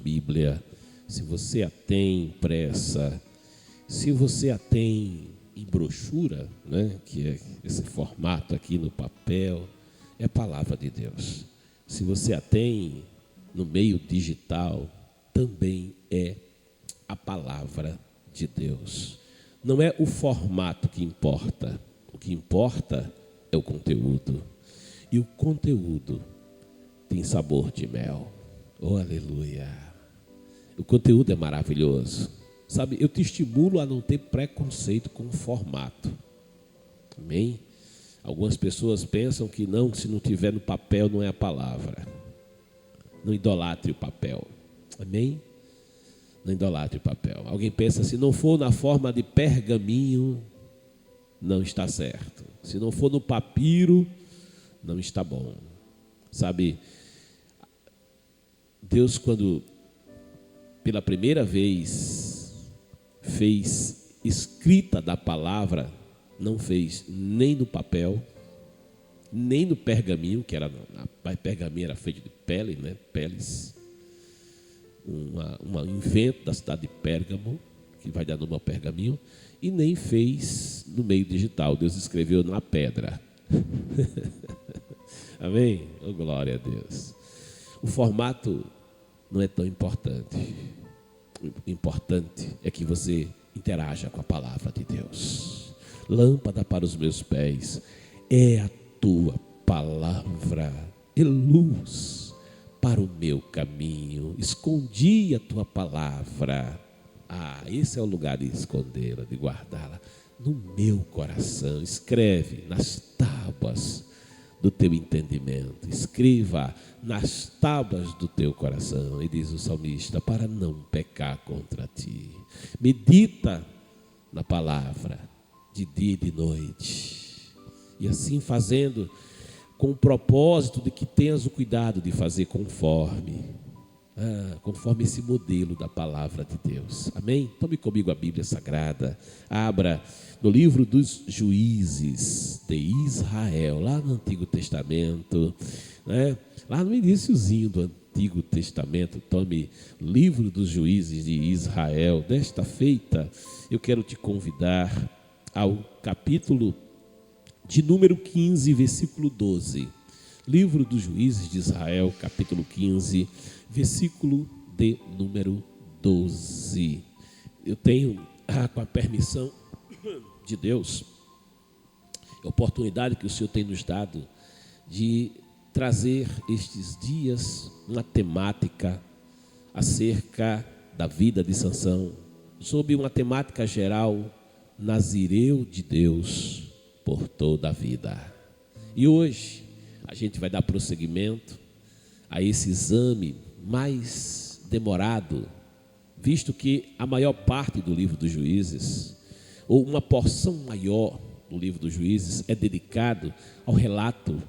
Bíblia, se você a tem impressa, se você a tem em brochura, né, que é esse formato aqui no papel, é a palavra de Deus. Se você a tem no meio digital, também é a palavra de Deus. Não é o formato que importa, o que importa é o conteúdo. E o conteúdo tem sabor de mel. Oh, aleluia! O conteúdo é maravilhoso. Sabe, eu te estimulo a não ter preconceito com o formato. Amém? Algumas pessoas pensam que não, se não tiver no papel não é a palavra. Não idolatre o papel. Amém? Não idolatre o papel. Alguém pensa, se não for na forma de pergaminho, não está certo. Se não for no papiro, não está bom. Sabe, Deus, quando pela primeira vez fez escrita da palavra, não fez nem no papel, nem no pergaminho, que era, a pergaminho era feito de pele, né? Peles. Um invento da cidade de Pérgamo, que vai dar nome ao pergaminho, e nem fez no meio digital. Deus escreveu na pedra. Amém? Oh, glória a Deus. O formato não é tão importante. O importante é que você interaja com a palavra de Deus. Lâmpada para os meus pés é a tua palavra e luz para o meu caminho. Escondi a tua palavra. Esse é o lugar de escondê-la, de guardá-la no meu coração. Escreve nas tábuas do teu entendimento. Escreva nas tábuas do teu coração. E diz o salmista, para não pecar contra ti. Medita na palavra de dia e de noite. E assim fazendo, com o propósito de que tenhas o cuidado de fazer conforme esse modelo da palavra de Deus. Amém? Tome comigo a Bíblia Sagrada. Abra no livro dos Juízes de Israel, lá no Antigo Testamento, né? Lá no iniciozinho do Antigo Testamento. Tome livro dos Juízes de Israel. Desta feita, eu quero te convidar ao capítulo de número 15, versículo 12. Livro dos Juízes de Israel, capítulo 15, versículo de número 12. Eu tenho, com a permissão de Deus, a oportunidade que o Senhor tem nos dado de trazer estes dias uma temática acerca da vida de Sansão, sob uma temática geral, Nazireu de Deus por toda a vida. E hoje a gente vai dar prosseguimento a esse exame mais demorado, visto que a maior parte do livro dos Juízes, ou uma porção maior do livro dos Juízes, é dedicado ao relato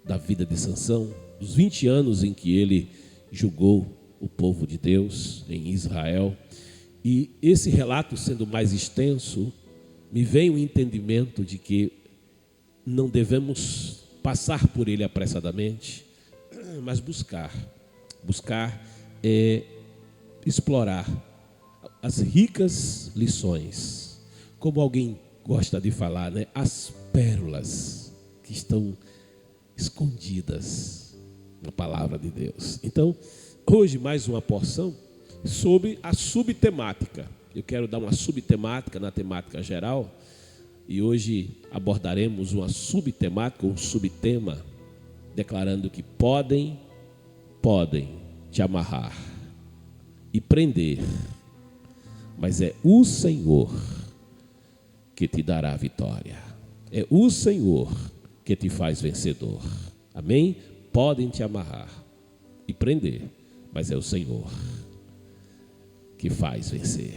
da vida de Sansão, dos 20 anos em que ele julgou o povo de Deus em Israel. E esse relato sendo mais extenso, me vem o entendimento de que não devemos passar por ele apressadamente, mas buscar é explorar as ricas lições, como alguém gosta de falar, né? As pérolas que estão escondidas na palavra de Deus. Então, hoje mais uma porção sobre a subtemática. Eu quero dar uma subtemática na temática geral, e hoje abordaremos uma subtemática, um subtema, declarando que podem te amarrar e prender, mas é o Senhor que te dará a vitória. É o Senhor que te faz vencedor. Amém? Podem te amarrar e prender, mas é o Senhor que faz vencer.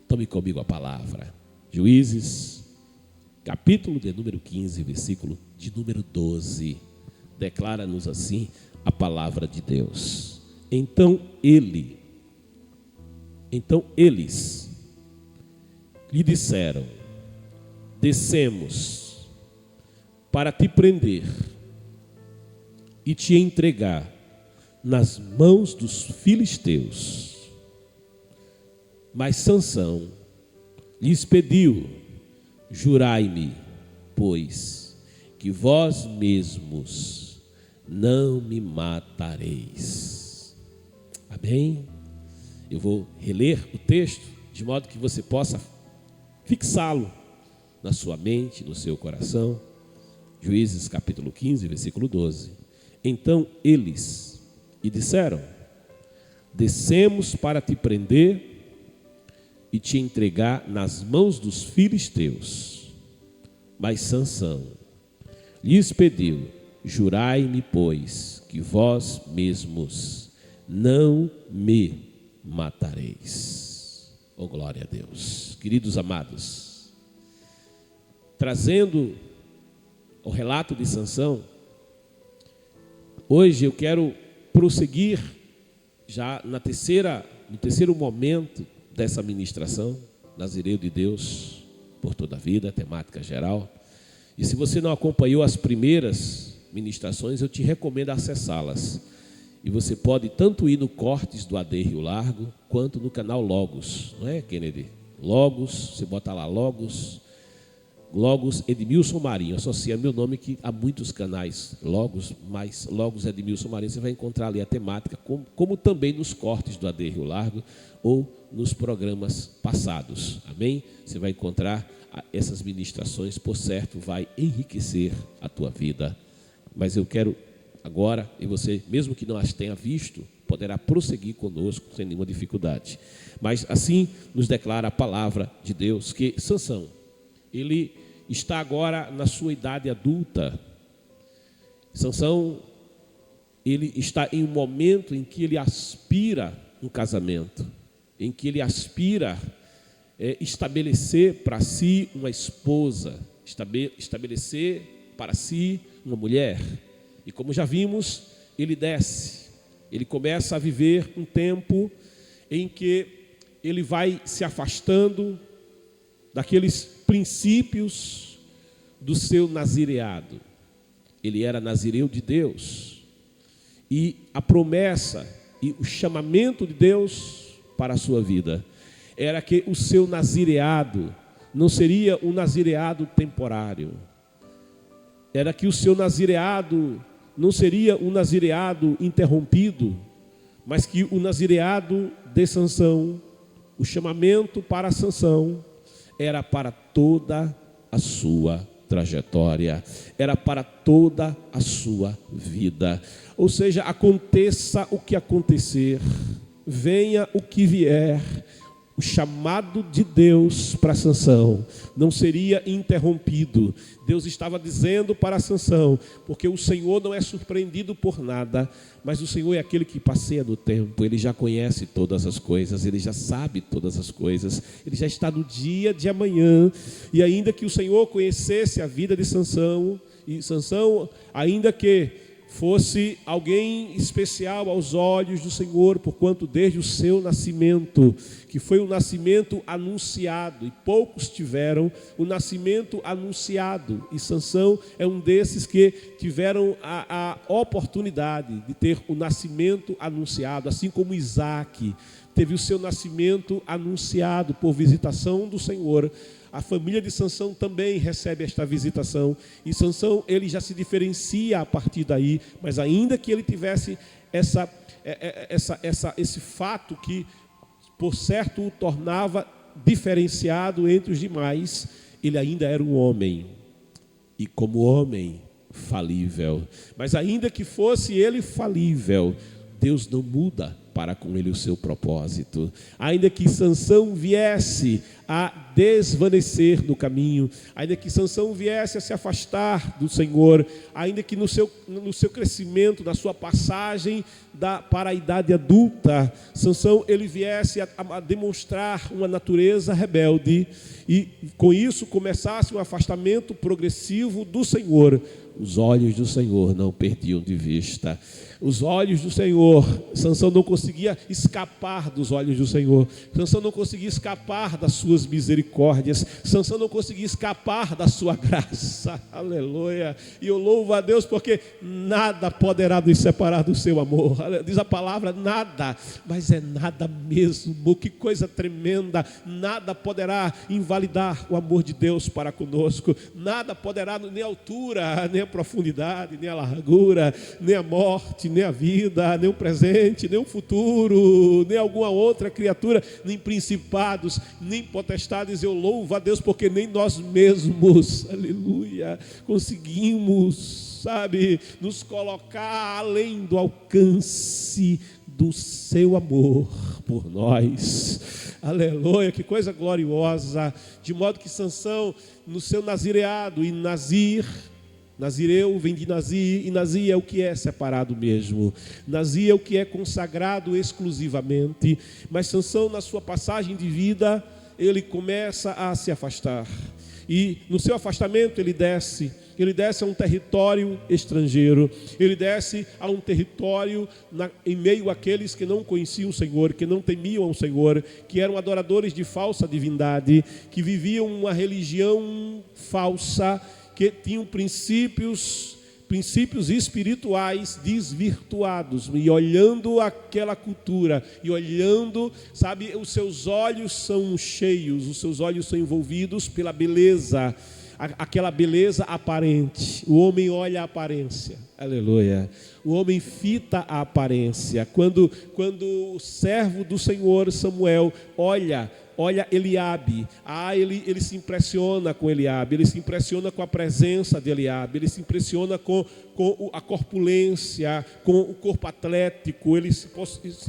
Tome comigo a palavra. Juízes, capítulo de número 15, versículo de número 12. Declara-nos assim a palavra de Deus. Então eles lhe disseram: descemos para te prender e te entregar nas mãos dos filisteus. Mas Sansão lhes pediu: jurai-me, pois, que vós mesmos não me matareis. Amém? Eu vou reler o texto de modo que você possa fixá-lo na sua mente, no seu coração. Juízes capítulo 15, versículo 12. Então eles e disseram: descemos para te prender e te entregar nas mãos dos filisteus. Mas Sansão lhes pediu: jurai-me, pois, que vós mesmos não me matareis. Oh, glória a Deus. Queridos amados, trazendo o relato de Sansão, hoje eu quero prosseguir já no terceiro momento dessa ministração, Nazireu de Deus por toda a vida, temática geral. E se você não acompanhou as primeiras ministrações, eu te recomendo acessá-las. E você pode tanto ir no Cortes do AD Rio Largo, quanto no canal Logos, não é, Kennedy? Logos, você bota lá Logos Edmilson Marinho, associa meu nome que há muitos canais Logos, mas Logos Edmilson Marinho, você vai encontrar ali a temática, como também nos Cortes do AD Rio Largo, ou nos programas passados, amém? Você vai encontrar essas ministrações, por certo, vai enriquecer a tua vida. Mas eu quero agora, e você, mesmo que não as tenha visto, poderá prosseguir conosco sem nenhuma dificuldade. Mas assim nos declara a palavra de Deus, que Sansão, ele está agora na sua idade adulta. Sansão, ele está em um momento em que ele aspira um casamento, em que ele aspira estabelecer para si uma esposa, estabelecer para si uma mulher. E como já vimos, ele desce, ele começa a viver um tempo em que ele vai se afastando daqueles princípios do seu nazireado. Ele era nazireu de Deus, e a promessa e o chamamento de Deus para a sua vida era que o seu nazireado não seria um nazireado temporário, era que o seu nazireado não seria um nazireado interrompido, mas que o nazireado de Sansão, o chamamento para Sansão, era para toda a sua trajetória, era para toda a sua vida. Ou seja, aconteça o que acontecer, venha o que vier, o chamado de Deus para Sansão não seria interrompido. Deus estava dizendo para Sansão, porque o Senhor não é surpreendido por nada, mas o Senhor é aquele que passeia no tempo, Ele já conhece todas as coisas, Ele já sabe todas as coisas, Ele já está no dia de amanhã. E ainda que o Senhor conhecesse a vida de Sansão, e Sansão, ainda que fosse alguém especial aos olhos do Senhor, porquanto desde o seu nascimento, que foi um nascimento anunciado, e poucos tiveram o nascimento anunciado, e Sansão é um desses que tiveram a oportunidade de ter o nascimento anunciado, assim como Isaac teve o seu nascimento anunciado por visitação do Senhor. A família de Sansão também recebe esta visitação, e Sansão, ele já se diferencia a partir daí, mas ainda que ele tivesse esse fato que, por certo, o tornava diferenciado entre os demais, ele ainda era um homem, e como homem, falível. Mas ainda que fosse ele falível, Deus não muda para com ele o seu propósito. Ainda que Sansão viesse a desvanecer no caminho, ainda que Sansão viesse a se afastar do Senhor, ainda que no seu crescimento, na sua passagem para a idade adulta, Sansão ele viesse a demonstrar uma natureza rebelde, e com isso começasse um afastamento progressivo do Senhor, os olhos do Senhor não perdiam de vista. Os olhos do Senhor, Sansão não conseguia escapar dos olhos do Senhor. Sansão não conseguia escapar das suas misericórdias. Sansão não conseguia escapar da sua graça. Aleluia. E eu louvo a Deus porque nada poderá nos separar do seu amor. Diz a palavra nada, mas é nada mesmo. Que coisa tremenda. Nada poderá invalidar o amor de Deus para conosco. Nada poderá, nem a altura, nem a profundidade, nem a largura, nem a morte, nem a vida, nem o presente, nem o futuro, nem alguma outra criatura, nem principados, nem potestades. Eu louvo a Deus porque nem nós mesmos, aleluia, conseguimos, sabe, nos colocar além do alcance do seu amor por nós. Aleluia, que coisa gloriosa. De modo que Sansão, no seu nazireado, e Nazireu vem de Nazir, e Nazir é o que é separado mesmo. Nazir é o que é consagrado exclusivamente. Mas Sansão, na sua passagem de vida, ele começa a se afastar. E no seu afastamento ele desce a um território estrangeiro. Ele desce a um território em meio àqueles que não conheciam o Senhor, que não temiam ao Senhor, que eram adoradores de falsa divindade, que viviam uma religião falsa, que tinham princípios espirituais desvirtuados, e olhando aquela cultura, e olhando, sabe, os seus olhos são cheios, os seus olhos são envolvidos pela beleza, aquela beleza aparente. O homem olha a aparência, aleluia. O homem fita a aparência. Quando o servo do Senhor, Samuel, olha Eliabe, ele se impressiona com Eliabe, ele se impressiona com a presença de Eliabe, ele se impressiona com a corpulência, com o corpo atlético, ele se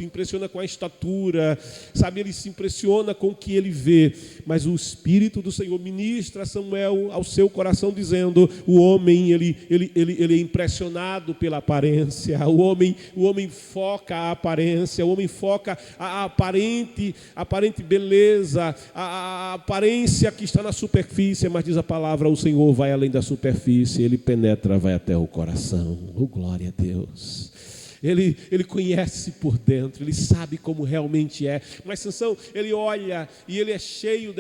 impressiona com a estatura, sabe, ele se impressiona com o que ele vê. Mas o Espírito do Senhor ministra a Samuel ao seu coração, dizendo: o homem ele é impressionado pela aparência, o homem foca a aparência, o homem foca a aparente beleza, a aparência que está na superfície. Mas diz a palavra, o Senhor vai além da superfície, ele penetra, vai até o coração. Oh, glória a Deus. Ele conhece por dentro, ele sabe como realmente é. Mas Sansão, ele olha e ele é cheio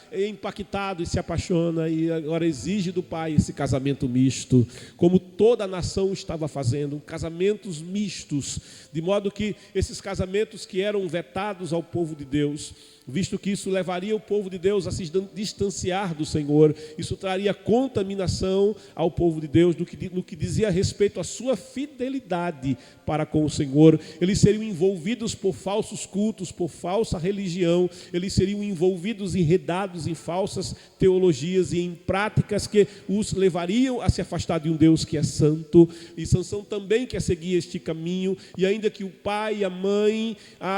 é impactado e se apaixona, e agora exige do pai esse casamento misto, como toda a nação estava fazendo, casamentos mistos, de modo que esses casamentos que eram vetados ao povo de Deus, visto que isso levaria o povo de Deus a se distanciar do Senhor, isso traria contaminação ao povo de Deus no que dizia respeito à sua fidelidade para com o Senhor. Eles seriam envolvidos por falsos cultos, por falsa religião, eles seriam envolvidos, enredados em falsas teologias e em práticas que os levariam a se afastar de um Deus que é santo. E Sansão também quer seguir este caminho, e ainda que o pai e a mãe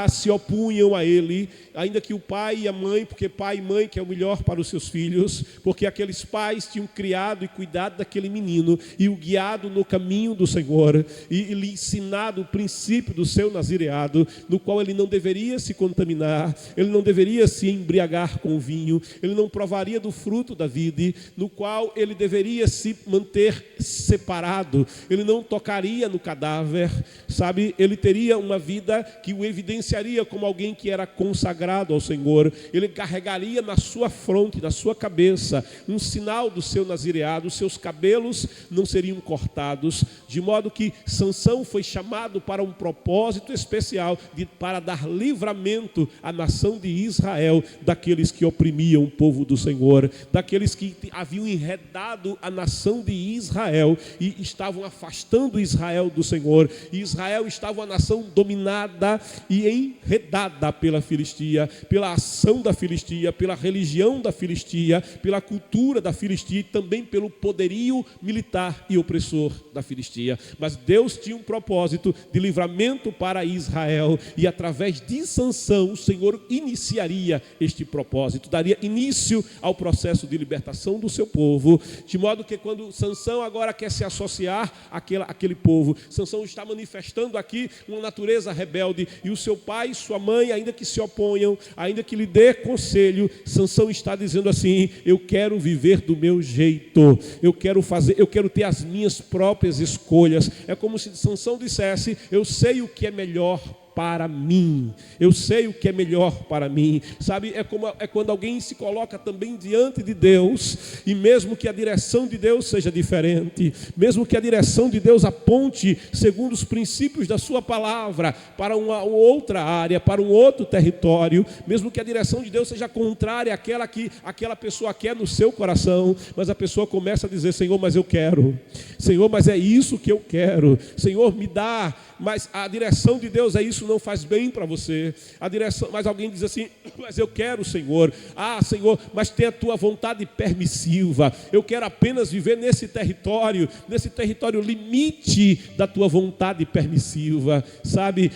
se opunham a ele, ainda que o pai e a mãe, porque pai e mãe que é o melhor para os seus filhos, porque aqueles pais tinham criado e cuidado daquele menino e o guiado no caminho do Senhor, e lhe ensinado o princípio do seu nazireado, no qual ele não deveria se contaminar, ele não deveria se embriagar com vinho, ele não provaria do fruto da vide, no qual ele deveria se manter separado, ele não tocaria no cadáver, sabe, ele teria uma vida que o evidenciaria como alguém que era consagrado ao Senhor. Ele carregaria na sua fronte, na sua cabeça, um sinal do seu nazireado, os seus cabelos não seriam cortados, de modo que Sansão foi chamado para um propósito especial, para dar livramento à nação de Israel, daqueles que oprimiam o povo do Senhor, daqueles que haviam enredado a nação de Israel e estavam afastando Israel do Senhor. E Israel estava uma nação dominada e enredada pela Filistia, pela ação da Filistia, pela religião da Filistia, pela cultura da Filistia e também pelo poderio militar e opressor da Filistia. Mas Deus tinha um propósito. propósito de livramento para Israel, e através de Sansão o Senhor iniciaria este propósito, daria início ao processo de libertação do seu povo, de modo que quando Sansão agora quer se associar àquele povo, Sansão está manifestando aqui uma natureza rebelde, e o seu pai e sua mãe, ainda que se oponham, ainda que lhe dê conselho, Sansão está dizendo assim: eu quero viver do meu jeito, eu quero ter as minhas próprias escolhas. É como se Sansão dissesse: eu sei o que é melhor para mim, eu sei o que é melhor para mim. Sabe, é quando alguém se coloca também diante de Deus, e mesmo que a direção de Deus seja diferente, mesmo que a direção de Deus aponte segundo os princípios da sua palavra para uma outra área, para um outro território, mesmo que a direção de Deus seja contrária àquela que aquela pessoa quer no seu coração, mas a pessoa começa a dizer: Senhor, mas eu quero, Senhor, mas é isso que eu quero, Senhor, me dá. Mas a direção de Deus é isso, não faz bem para você. A direção, mas alguém diz assim: mas eu quero, Senhor. Ah, Senhor, mas tem a tua vontade permissiva. Eu quero apenas viver nesse território limite da tua vontade permissiva. Sabe,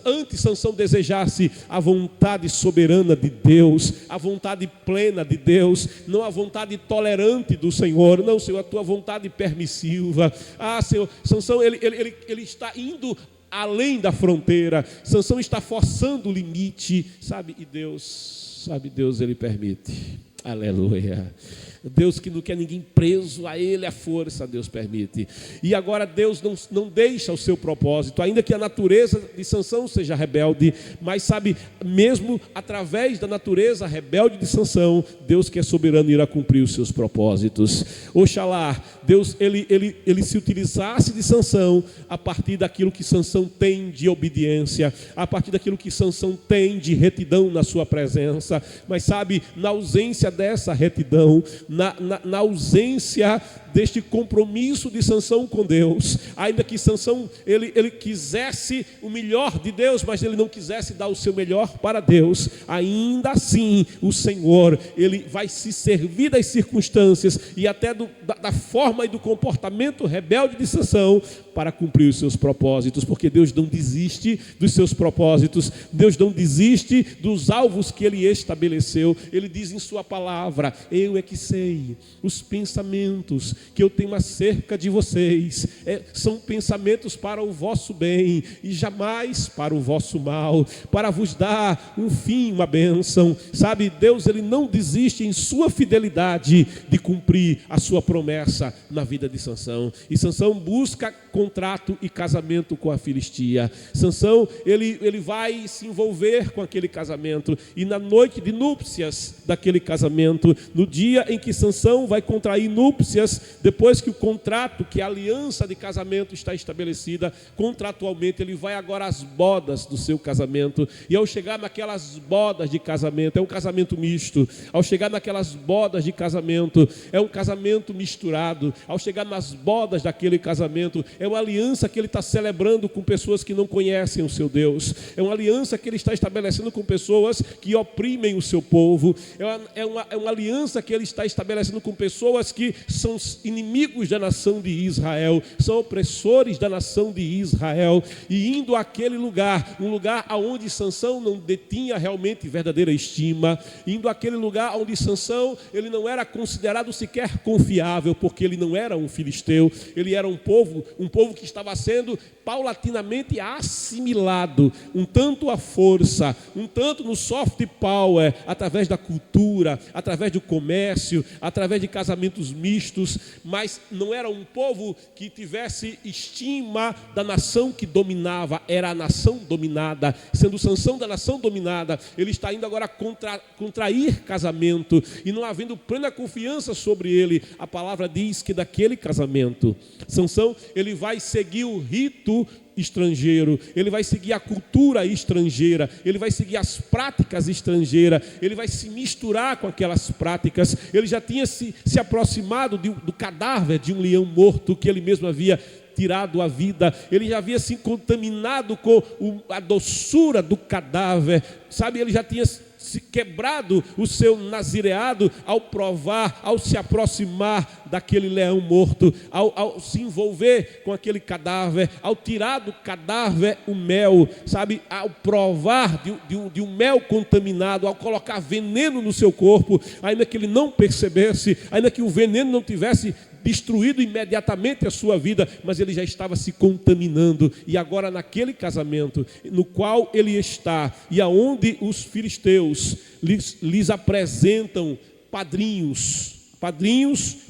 antes Sansão desejasse a vontade soberana de Deus, a vontade plena de Deus, não a vontade tolerante do Senhor. Não, Senhor, a tua vontade permissiva. Ah, Senhor, Sansão, ele está indo além da fronteira. Sansão está forçando o limite, sabe? E Deus, ele permite. Aleluia. Deus que não quer ninguém preso a ele, a força, Deus permite. E agora Deus não deixa o seu propósito, ainda que a natureza de Sansão seja rebelde, mas sabe, mesmo através da natureza rebelde de Sansão, Deus que é soberano irá cumprir os seus propósitos. Oxalá Deus ele se utilizasse de Sansão a partir daquilo que Sansão tem de obediência, a partir daquilo que Sansão tem de retidão na sua presença. Mas sabe, na ausência dessa retidão, na ausência deste compromisso de Sansão com Deus, ainda que Sansão ele quisesse o melhor de Deus, mas ele não quisesse dar o seu melhor para Deus, ainda assim o Senhor ele vai se servir das circunstâncias e até da forma e do comportamento rebelde de Sansão para cumprir os seus propósitos, porque Deus não desiste dos seus propósitos, Deus não desiste dos alvos que Ele estabeleceu. Ele diz em sua palavra: eu é que sei os pensamentos que eu tenho acerca de vocês, são pensamentos para o vosso bem e jamais para o vosso mal, para vos dar um fim, uma bênção. Sabe, Deus ele não desiste em sua fidelidade de cumprir a sua promessa na vida de Sansão. E Sansão busca contrato e casamento com a Filistia. Sansão ele vai se envolver com aquele casamento, e na noite de núpcias daquele casamento, no dia em que Sansão vai contrair núpcias, depois que o contrato, que a aliança de casamento está estabelecida contratualmente, ele vai agora às bodas do seu casamento. E ao chegar naquelas bodas de casamento, é um casamento misto. Ao chegar naquelas bodas de casamento, é um casamento misturado. Ao chegar nas bodas daquele casamento, é uma aliança que ele está celebrando com pessoas que não conhecem o seu Deus. É uma aliança que ele está estabelecendo com pessoas que oprimem o seu povo. É uma aliança que ele está estabelecendo com pessoas que são inimigos da nação de Israel, são opressores da nação de Israel. E indo àquele lugar, um lugar onde Sansão não detinha realmente verdadeira estima, indo àquele lugar onde Sansão ele não era considerado sequer confiável, porque ele não era um filisteu, ele era um povo que estava sendo paulatinamente assimilado, um tanto à força, um tanto no soft power, através da cultura, através do comércio, através de casamentos mistos, mas não era um povo que tivesse estima da nação que dominava, era a nação dominada. Sendo Sansão da nação dominada, ele está indo agora contrair casamento, e não havendo plena confiança sobre ele, a palavra diz que daquele casamento, Sansão ele vai seguir o rito estrangeiro, ele vai seguir a cultura estrangeira, ele vai seguir as práticas estrangeiras, ele vai se misturar com aquelas práticas. Ele já tinha se aproximado do cadáver de um leão morto que ele mesmo havia tirado a vida, ele já havia se contaminado com a doçura do cadáver, sabe, ele já tinha se quebrado o seu nazireado ao provar, ao se aproximar daquele leão morto, ao se envolver com aquele cadáver, ao tirar do cadáver o mel, sabe, ao provar de um mel contaminado, ao colocar veneno no seu corpo, ainda que ele não percebesse, ainda que o veneno não tivesse destruído imediatamente a sua vida, mas ele já estava se contaminando. E agora naquele casamento no qual ele está, e aonde os filisteus lhes apresentam padrinhos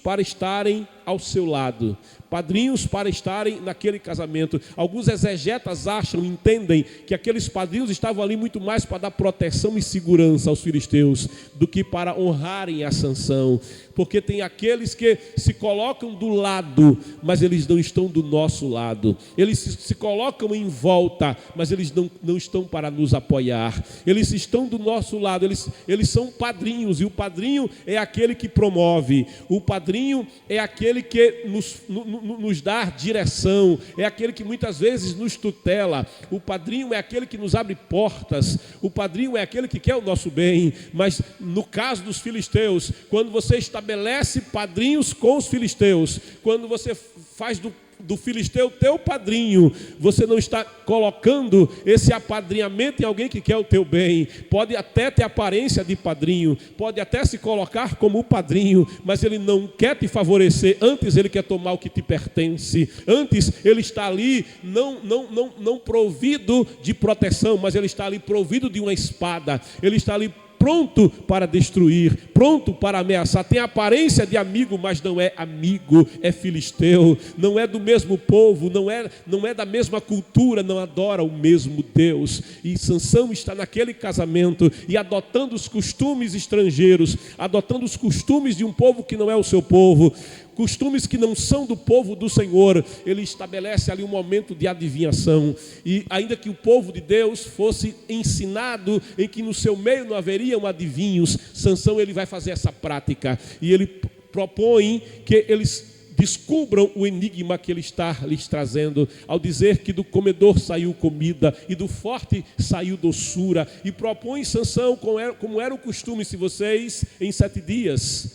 para estarem ao seu lado, padrinhos para estarem naquele casamento. Alguns exegetas entendem que aqueles padrinhos estavam ali muito mais para dar proteção e segurança aos filisteus do que para honrarem a Sansão, porque tem aqueles que se colocam do lado, mas eles não estão do nosso lado. Eles se colocam em volta, mas eles não estão para nos apoiar. Eles estão do nosso lado, eles são padrinhos, e o padrinho é aquele que promove, o padrinho é aquele que nos dá direção, é aquele que muitas vezes nos tutela, o padrinho é aquele que nos abre portas, o padrinho é aquele que quer o nosso bem. Mas no caso dos filisteus, quando você estabelece padrinhos com os filisteus, quando você faz do filisteu teu padrinho, você não está colocando esse apadrinhamento em alguém que quer o teu bem. Pode até ter aparência de padrinho, pode até se colocar como padrinho, mas ele não quer te favorecer, antes ele quer tomar o que te pertence. Antes ele está ali não provido de proteção, mas ele está ali provido de uma espada, ele está ali pronto para destruir, pronto para ameaçar. Tem aparência de amigo, mas não é amigo, é filisteu, não é do mesmo povo, não é da mesma cultura, não adora o mesmo Deus. E Sansão está naquele casamento e adotando os costumes estrangeiros, adotando os costumes de um povo que não é o seu povo, costumes que não são do povo do Senhor. Ele estabelece ali um momento de adivinhação, e ainda que o povo de Deus fosse ensinado em que no seu meio não haveriam adivinhos, Sansão ele vai fazer essa prática, e ele propõe que eles descubram o enigma que ele está lhes trazendo, ao dizer que do comedor saiu comida e do forte saiu doçura, e propõe Sansão, como era o costume: se vocês em 7 dias,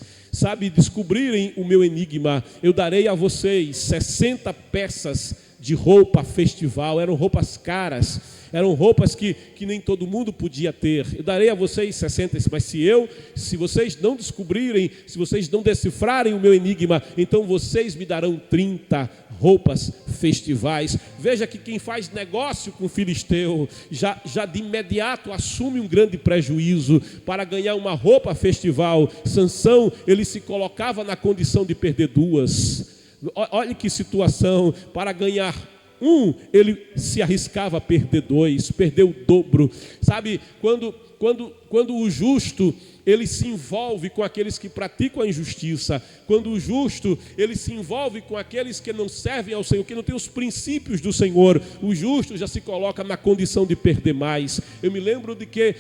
descobrirem o meu enigma, eu darei a vocês 60 peças de roupa festival. Eram roupas caras, eram roupas que nem todo mundo podia ter. Eu darei a vocês 60, mas se vocês não descobrirem, se vocês não decifrarem o meu enigma, então vocês me darão 30 roupas festivais. Veja que quem faz negócio com o filisteu já de imediato assume um grande prejuízo para ganhar uma roupa festival. Sansão, ele se colocava na condição de perder 2. Olha que situação: para ganhar 1, ele se arriscava a perder 2, perder o dobro. Quando o justo ele se envolve com aqueles que praticam a injustiça, quando o justo ele se envolve com aqueles que não servem ao Senhor, que não têm os princípios do Senhor, o justo já se coloca na condição de perder mais. Eu me lembro de que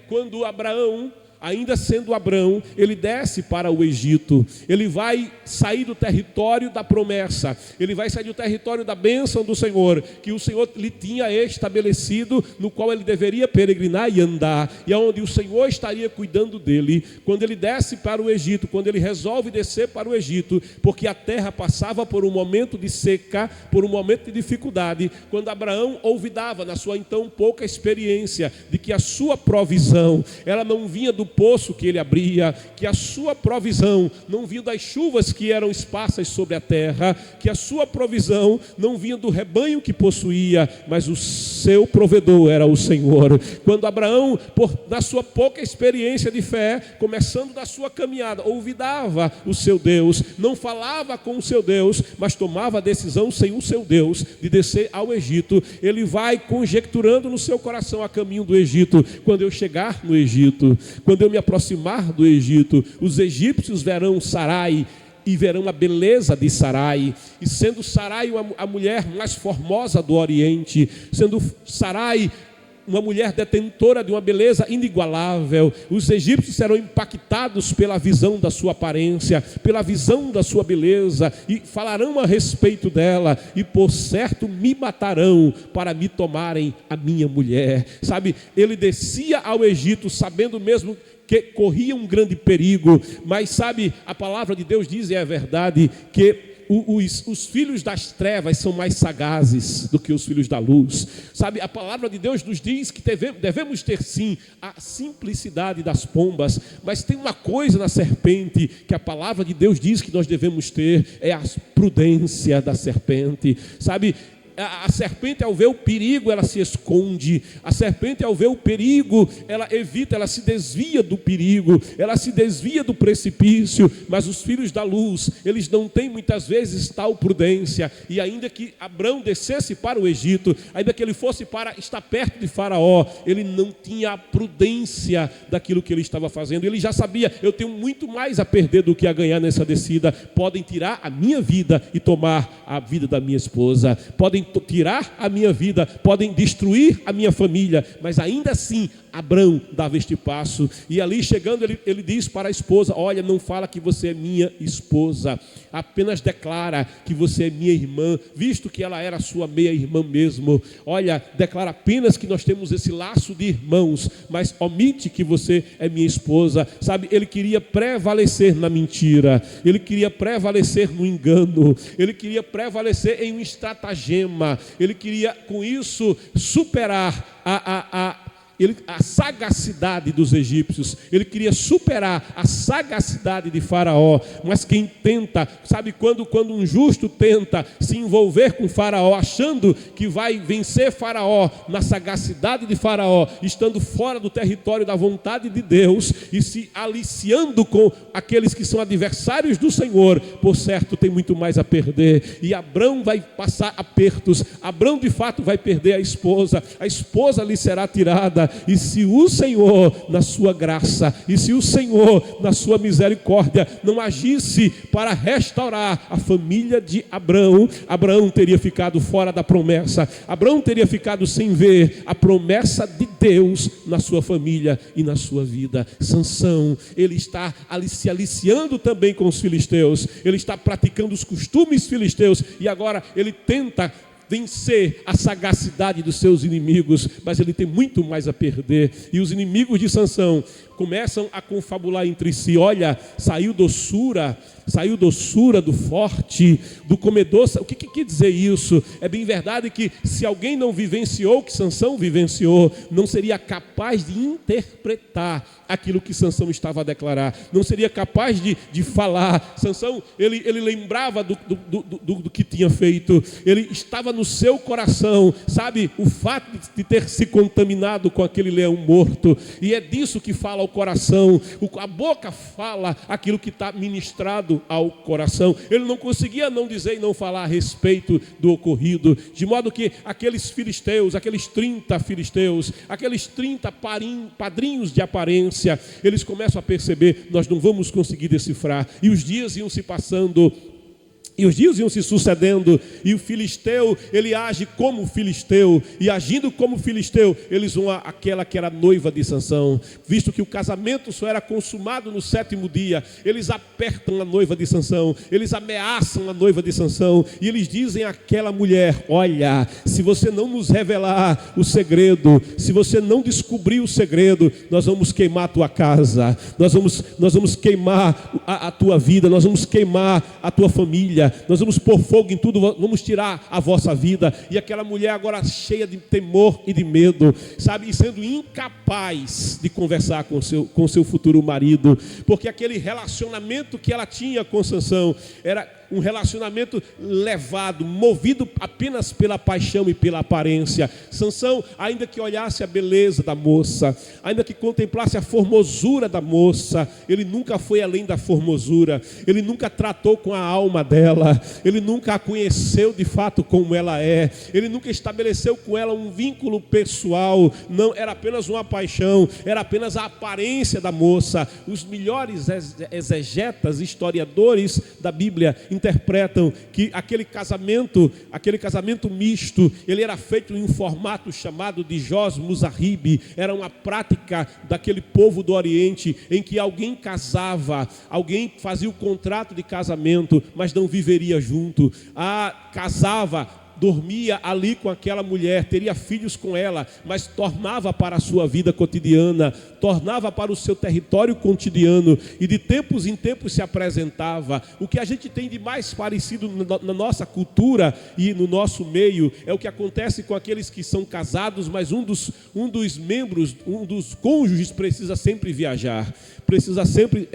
quando Abraão, ainda sendo Abrão, ele desce para o Egito, ele vai sair do território da promessa, ele vai sair do território da bênção do Senhor, que o Senhor lhe tinha estabelecido, no qual ele deveria peregrinar e andar, e onde o Senhor estaria cuidando dele. Quando ele desce para o Egito, quando ele resolve descer para o Egito, porque a terra passava por um momento de seca, por um momento de dificuldade, quando Abraão olvidava, na sua então pouca experiência, de que a sua provisão, ela não vinha do poço que ele abria, que a sua provisão não vinha das chuvas que eram esparsas sobre a terra, que a sua provisão não vinha do rebanho que possuía, mas o seu provedor era o Senhor. Quando Abraão, na sua pouca experiência de fé, começando da sua caminhada, olvidava o seu Deus, não falava com o seu Deus, mas tomava a decisão sem o seu Deus de descer ao Egito, ele vai conjecturando no seu coração a caminho do Egito. Quando eu chegar no Egito, quando eu me aproximar do Egito, os egípcios verão Sarai e verão a beleza de Sarai, e sendo Sarai a mulher mais formosa do Oriente, sendo Sarai uma mulher detentora de uma beleza inigualável. Os egípcios serão impactados pela visão da sua aparência, pela visão da sua beleza, e falarão a respeito dela, e por certo me matarão para me tomarem a minha mulher. Sabe, ele descia ao Egito sabendo mesmo que corria um grande perigo, mas sabe, a palavra de Deus diz, e é verdade, que os filhos das trevas são mais sagazes do que os filhos da luz. Sabe, a palavra de Deus nos diz que devemos ter sim a simplicidade das pombas, mas tem uma coisa na serpente que a palavra de Deus diz que nós devemos ter, é a prudência da serpente. Sabe, a serpente, ao ver o perigo, ela se esconde. A serpente, ao ver o perigo, ela evita, ela se desvia do perigo, ela se desvia do precipício. Mas os filhos da luz, eles não têm muitas vezes tal prudência. E ainda que Abrão descesse para o Egito, ainda que ele fosse para estar perto de Faraó, ele não tinha a prudência daquilo que ele estava fazendo. Ele já sabia, eu tenho muito mais a perder do que a ganhar nessa descida. Podem tirar a minha vida e tomar a vida da minha esposa. Podem tirar a minha vida, podem destruir a minha família, mas ainda assim Abrão dava este passo. E ali chegando ele diz para a esposa: olha, não fala que você é minha esposa, apenas declara que você é minha irmã, visto que ela era sua meia-irmã mesmo. Olha, declara apenas que nós temos esse laço de irmãos, mas omite que você é minha esposa. Sabe, ele queria prevalecer na mentira, ele queria prevalecer no engano, ele queria prevalecer em um estratagema, ele queria com isso superar a sagacidade dos egípcios, ele queria superar a sagacidade de Faraó. Mas quem tenta, sabe, quando um justo tenta se envolver com Faraó, achando que vai vencer Faraó na sagacidade de Faraó, estando fora do território da vontade de Deus e se aliciando com aqueles que são adversários do Senhor, por certo tem muito mais a perder. E Abrão vai passar apertos, Abrão de fato vai perder a esposa lhe será tirada. E se o Senhor, na sua graça, e se o Senhor, na sua misericórdia, não agisse para restaurar a família de Abrão, Abraão teria ficado fora da promessa. Abraão teria ficado sem ver a promessa de Deus na sua família e na sua vida. Sansão, ele está se aliciando também com os filisteus, ele está praticando os costumes filisteus, e agora ele tenta vencer a sagacidade dos seus inimigos, mas ele tem muito mais a perder. E os inimigos de Sansão começam a confabular entre si: olha, saiu doçura do forte, do comedor. O que quer dizer isso? É bem verdade que se alguém não vivenciou o que Sansão vivenciou, não seria capaz de interpretar aquilo que Sansão estava a declarar, não seria capaz de falar. Sansão, ele lembrava do que tinha feito, ele estava no seu coração, sabe, o fato de ter se contaminado com aquele leão morto, e é disso que fala o coração. A boca fala aquilo que está ministrado ao coração. Ele não conseguia não dizer e não falar a respeito do ocorrido, de modo que aqueles filisteus, aqueles 30 filisteus, aqueles 30 padrinhos de aparência, eles começam a perceber: nós não vamos conseguir decifrar. E os dias iam se passando, e os dias iam se sucedendo, e o filisteu, ele age como filisteu, e agindo como filisteu, eles vão àquela que era noiva de Sansão, visto que o casamento só era consumado no 7º dia, eles apertam a noiva de Sansão, eles ameaçam a noiva de Sansão, e eles dizem àquela mulher: olha, se você não nos revelar o segredo, se você não descobrir o segredo, nós vamos queimar a tua casa, nós vamos queimar a tua vida, nós vamos queimar a tua família, nós vamos pôr fogo em tudo, vamos tirar a vossa vida. E aquela mulher agora cheia de temor e de medo, sabe, e sendo incapaz de conversar com seu futuro marido, porque aquele relacionamento que ela tinha com Sansão era um relacionamento levado, movido apenas pela paixão e pela aparência. Sansão, ainda que olhasse a beleza da moça, ainda que contemplasse a formosura da moça, ele nunca foi além da formosura, ele nunca tratou com a alma dela, ele nunca a conheceu de fato como ela é, ele nunca estabeleceu com ela um vínculo pessoal. Não, era apenas uma paixão, era apenas a aparência da moça. Os melhores exegetas, historiadores da Bíblia interpretam que aquele casamento misto, ele era feito em um formato chamado de Jos Muzarib. Era uma prática daquele povo do Oriente, em que alguém casava, alguém fazia o contrato de casamento, mas não viveria junto. Casava, dormia ali com aquela mulher, teria filhos com ela, mas tornava para a sua vida cotidiana, tornava para o seu território cotidiano, e de tempos em tempos se apresentava. O que a gente tem de mais parecido na nossa cultura e no nosso meio é o que acontece com aqueles que são casados, mas um dos membros, um dos cônjuges precisa sempre viajar, precisa sempre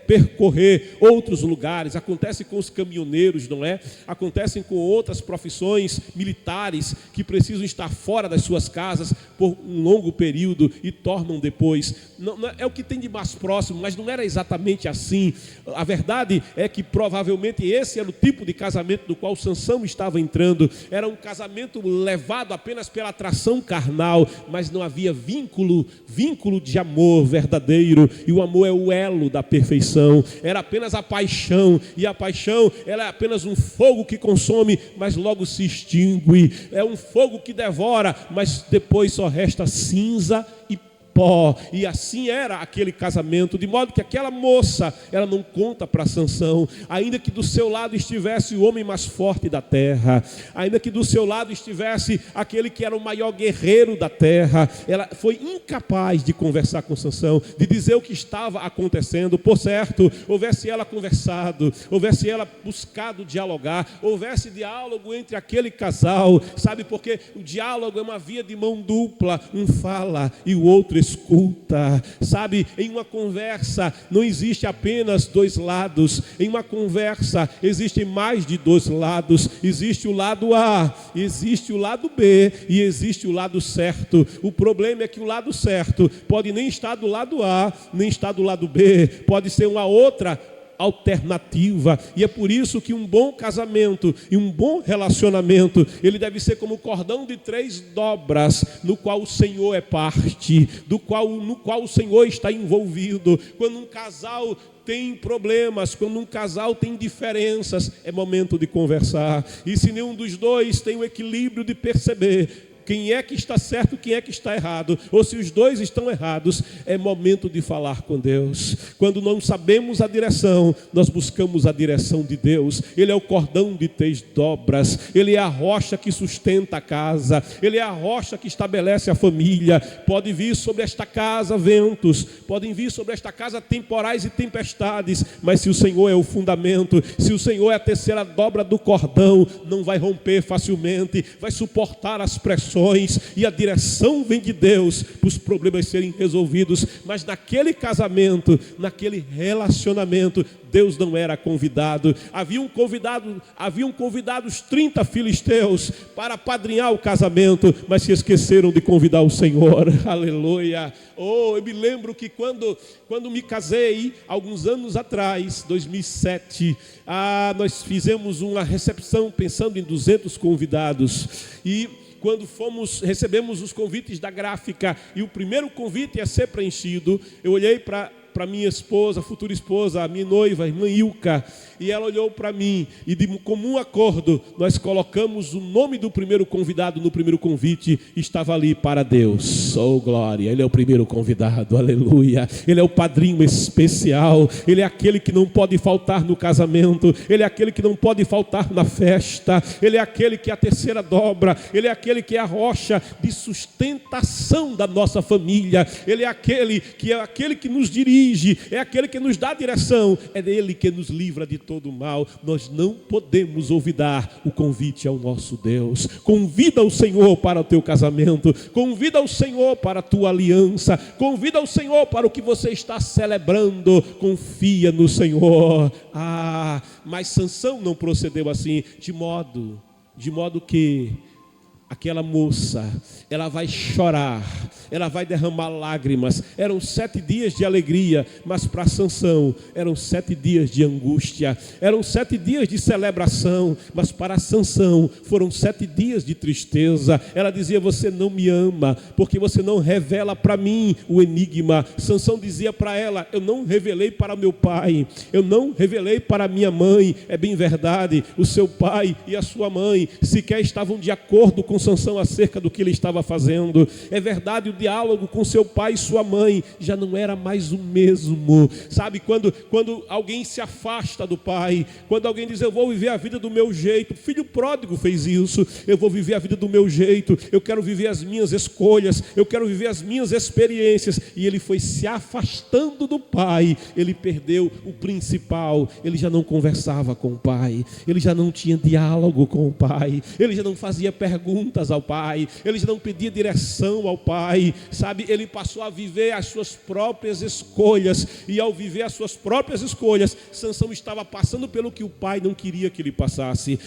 percorrer outros lugares. Acontece com os caminhoneiros, não é? Acontecem com outras profissões militares que precisam estar fora das suas casas por um longo período e tornam depois. Não é o que tem de mais próximo, mas não era exatamente assim. A verdade é que provavelmente esse era o tipo de casamento do qual Sansão estava entrando. Era um casamento levado apenas pela atração carnal, mas não havia vínculo de amor verdadeiro, e o amor é o elo da perfeição. Era apenas a paixão, e a paixão ela é apenas um fogo que consome, mas logo se extingue. É um fogo que devora, mas depois só resta cinza e pó. E assim era aquele casamento, de modo que aquela moça, ela não conta para Sansão, ainda que do seu lado estivesse o homem mais forte da terra, ainda que do seu lado estivesse aquele que era o maior guerreiro da terra, ela foi incapaz de conversar com Sansão, de dizer o que estava acontecendo. Por certo, houvesse ela conversado, houvesse ela buscado dialogar, houvesse diálogo entre aquele casal, sabe, porque o diálogo é uma via de mão dupla, um fala e o outro escuta, sabe? Em uma conversa não existe apenas dois lados, em uma conversa existem mais de dois lados. Existe o lado A, existe o lado B e existe o lado certo. O problema é que o lado certo pode nem estar do lado A, nem estar do lado B, pode ser uma outra alternativa. E é por isso que um bom casamento e um bom relacionamento, ele deve ser como o cordão de 3 dobras, no qual o Senhor é parte, no qual o Senhor está envolvido. Quando um casal tem problemas, quando um casal tem diferenças, é momento de conversar. E se nenhum dos dois tem o equilíbrio de perceber quem é que está certo, quem é que está errado, ou se os dois estão errados, é momento de falar com Deus. Quando não sabemos a direção, nós buscamos a direção de Deus. Ele é o cordão de 3 dobras, Ele é a rocha que sustenta a casa, Ele é a rocha que estabelece a família. Pode vir sobre esta casa ventos, podem vir sobre esta casa temporais e tempestades, mas se o Senhor é o fundamento, se o Senhor é a terceira dobra do cordão, não vai romper facilmente, vai suportar as pressões. E a direção vem de Deus para os problemas serem resolvidos. Mas naquele casamento, naquele relacionamento, Deus não era convidado. Haviam convidado os 30 filisteus para apadrinhar o casamento, mas se esqueceram de convidar o Senhor. Aleluia. Eu me lembro que quando me casei, alguns anos atrás, 2007, nós fizemos uma recepção pensando em 200 convidados. E quando recebemos os convites da gráfica e o primeiro convite ia ser preenchido, eu olhei para minha esposa, futura esposa, a minha noiva, a irmã Ilka, e ela olhou para mim e de comum acordo nós colocamos o nome do primeiro convidado no primeiro convite. Estava ali para Deus. Oh glória, Ele é o primeiro convidado, aleluia. Ele é o padrinho especial, Ele é aquele que não pode faltar no casamento, Ele é aquele que não pode faltar na festa, Ele é aquele que é a terceira dobra, Ele é aquele que é a rocha de sustentação da nossa família, Ele é aquele que nos dirige, é aquele que nos dá a direção, é Ele que nos livra de todo o mal. Nós não podemos olvidar o convite ao nosso Deus. Convida o Senhor para o teu casamento, convida o Senhor para a tua aliança, convida o Senhor para o que você está celebrando. Confia no Senhor. Mas Sansão não procedeu assim, de modo que aquela moça, ela vai chorar, ela vai derramar lágrimas. Eram 7 dias de alegria, mas para Sansão eram 7 dias de angústia. Eram 7 dias de celebração, mas para Sansão foram 7 dias de tristeza. Ela dizia: você não me ama, porque você não revela para mim o enigma. Sansão dizia para ela: eu não revelei para meu pai, eu não revelei para minha mãe. É bem verdade, o seu pai e a sua mãe sequer estavam de acordo com Sansão acerca do que ele estava fazendo. É verdade, o diálogo com seu pai e sua mãe já não era mais o mesmo. Sabe, quando alguém se afasta do pai, quando alguém diz: eu vou viver a vida do meu jeito. O filho pródigo fez isso: eu vou viver a vida do meu jeito, eu quero viver as minhas escolhas, eu quero viver as minhas experiências. E ele foi se afastando do pai, ele perdeu o principal. Ele já não conversava com o pai, ele já não tinha diálogo com o pai, ele já não fazia perguntas ao pai, ele já não pedia direção ao pai, sabe? Ele passou a viver as suas próprias escolhas, e ao viver as suas próprias escolhas, Sansão estava passando pelo que o pai não queria que ele passasse.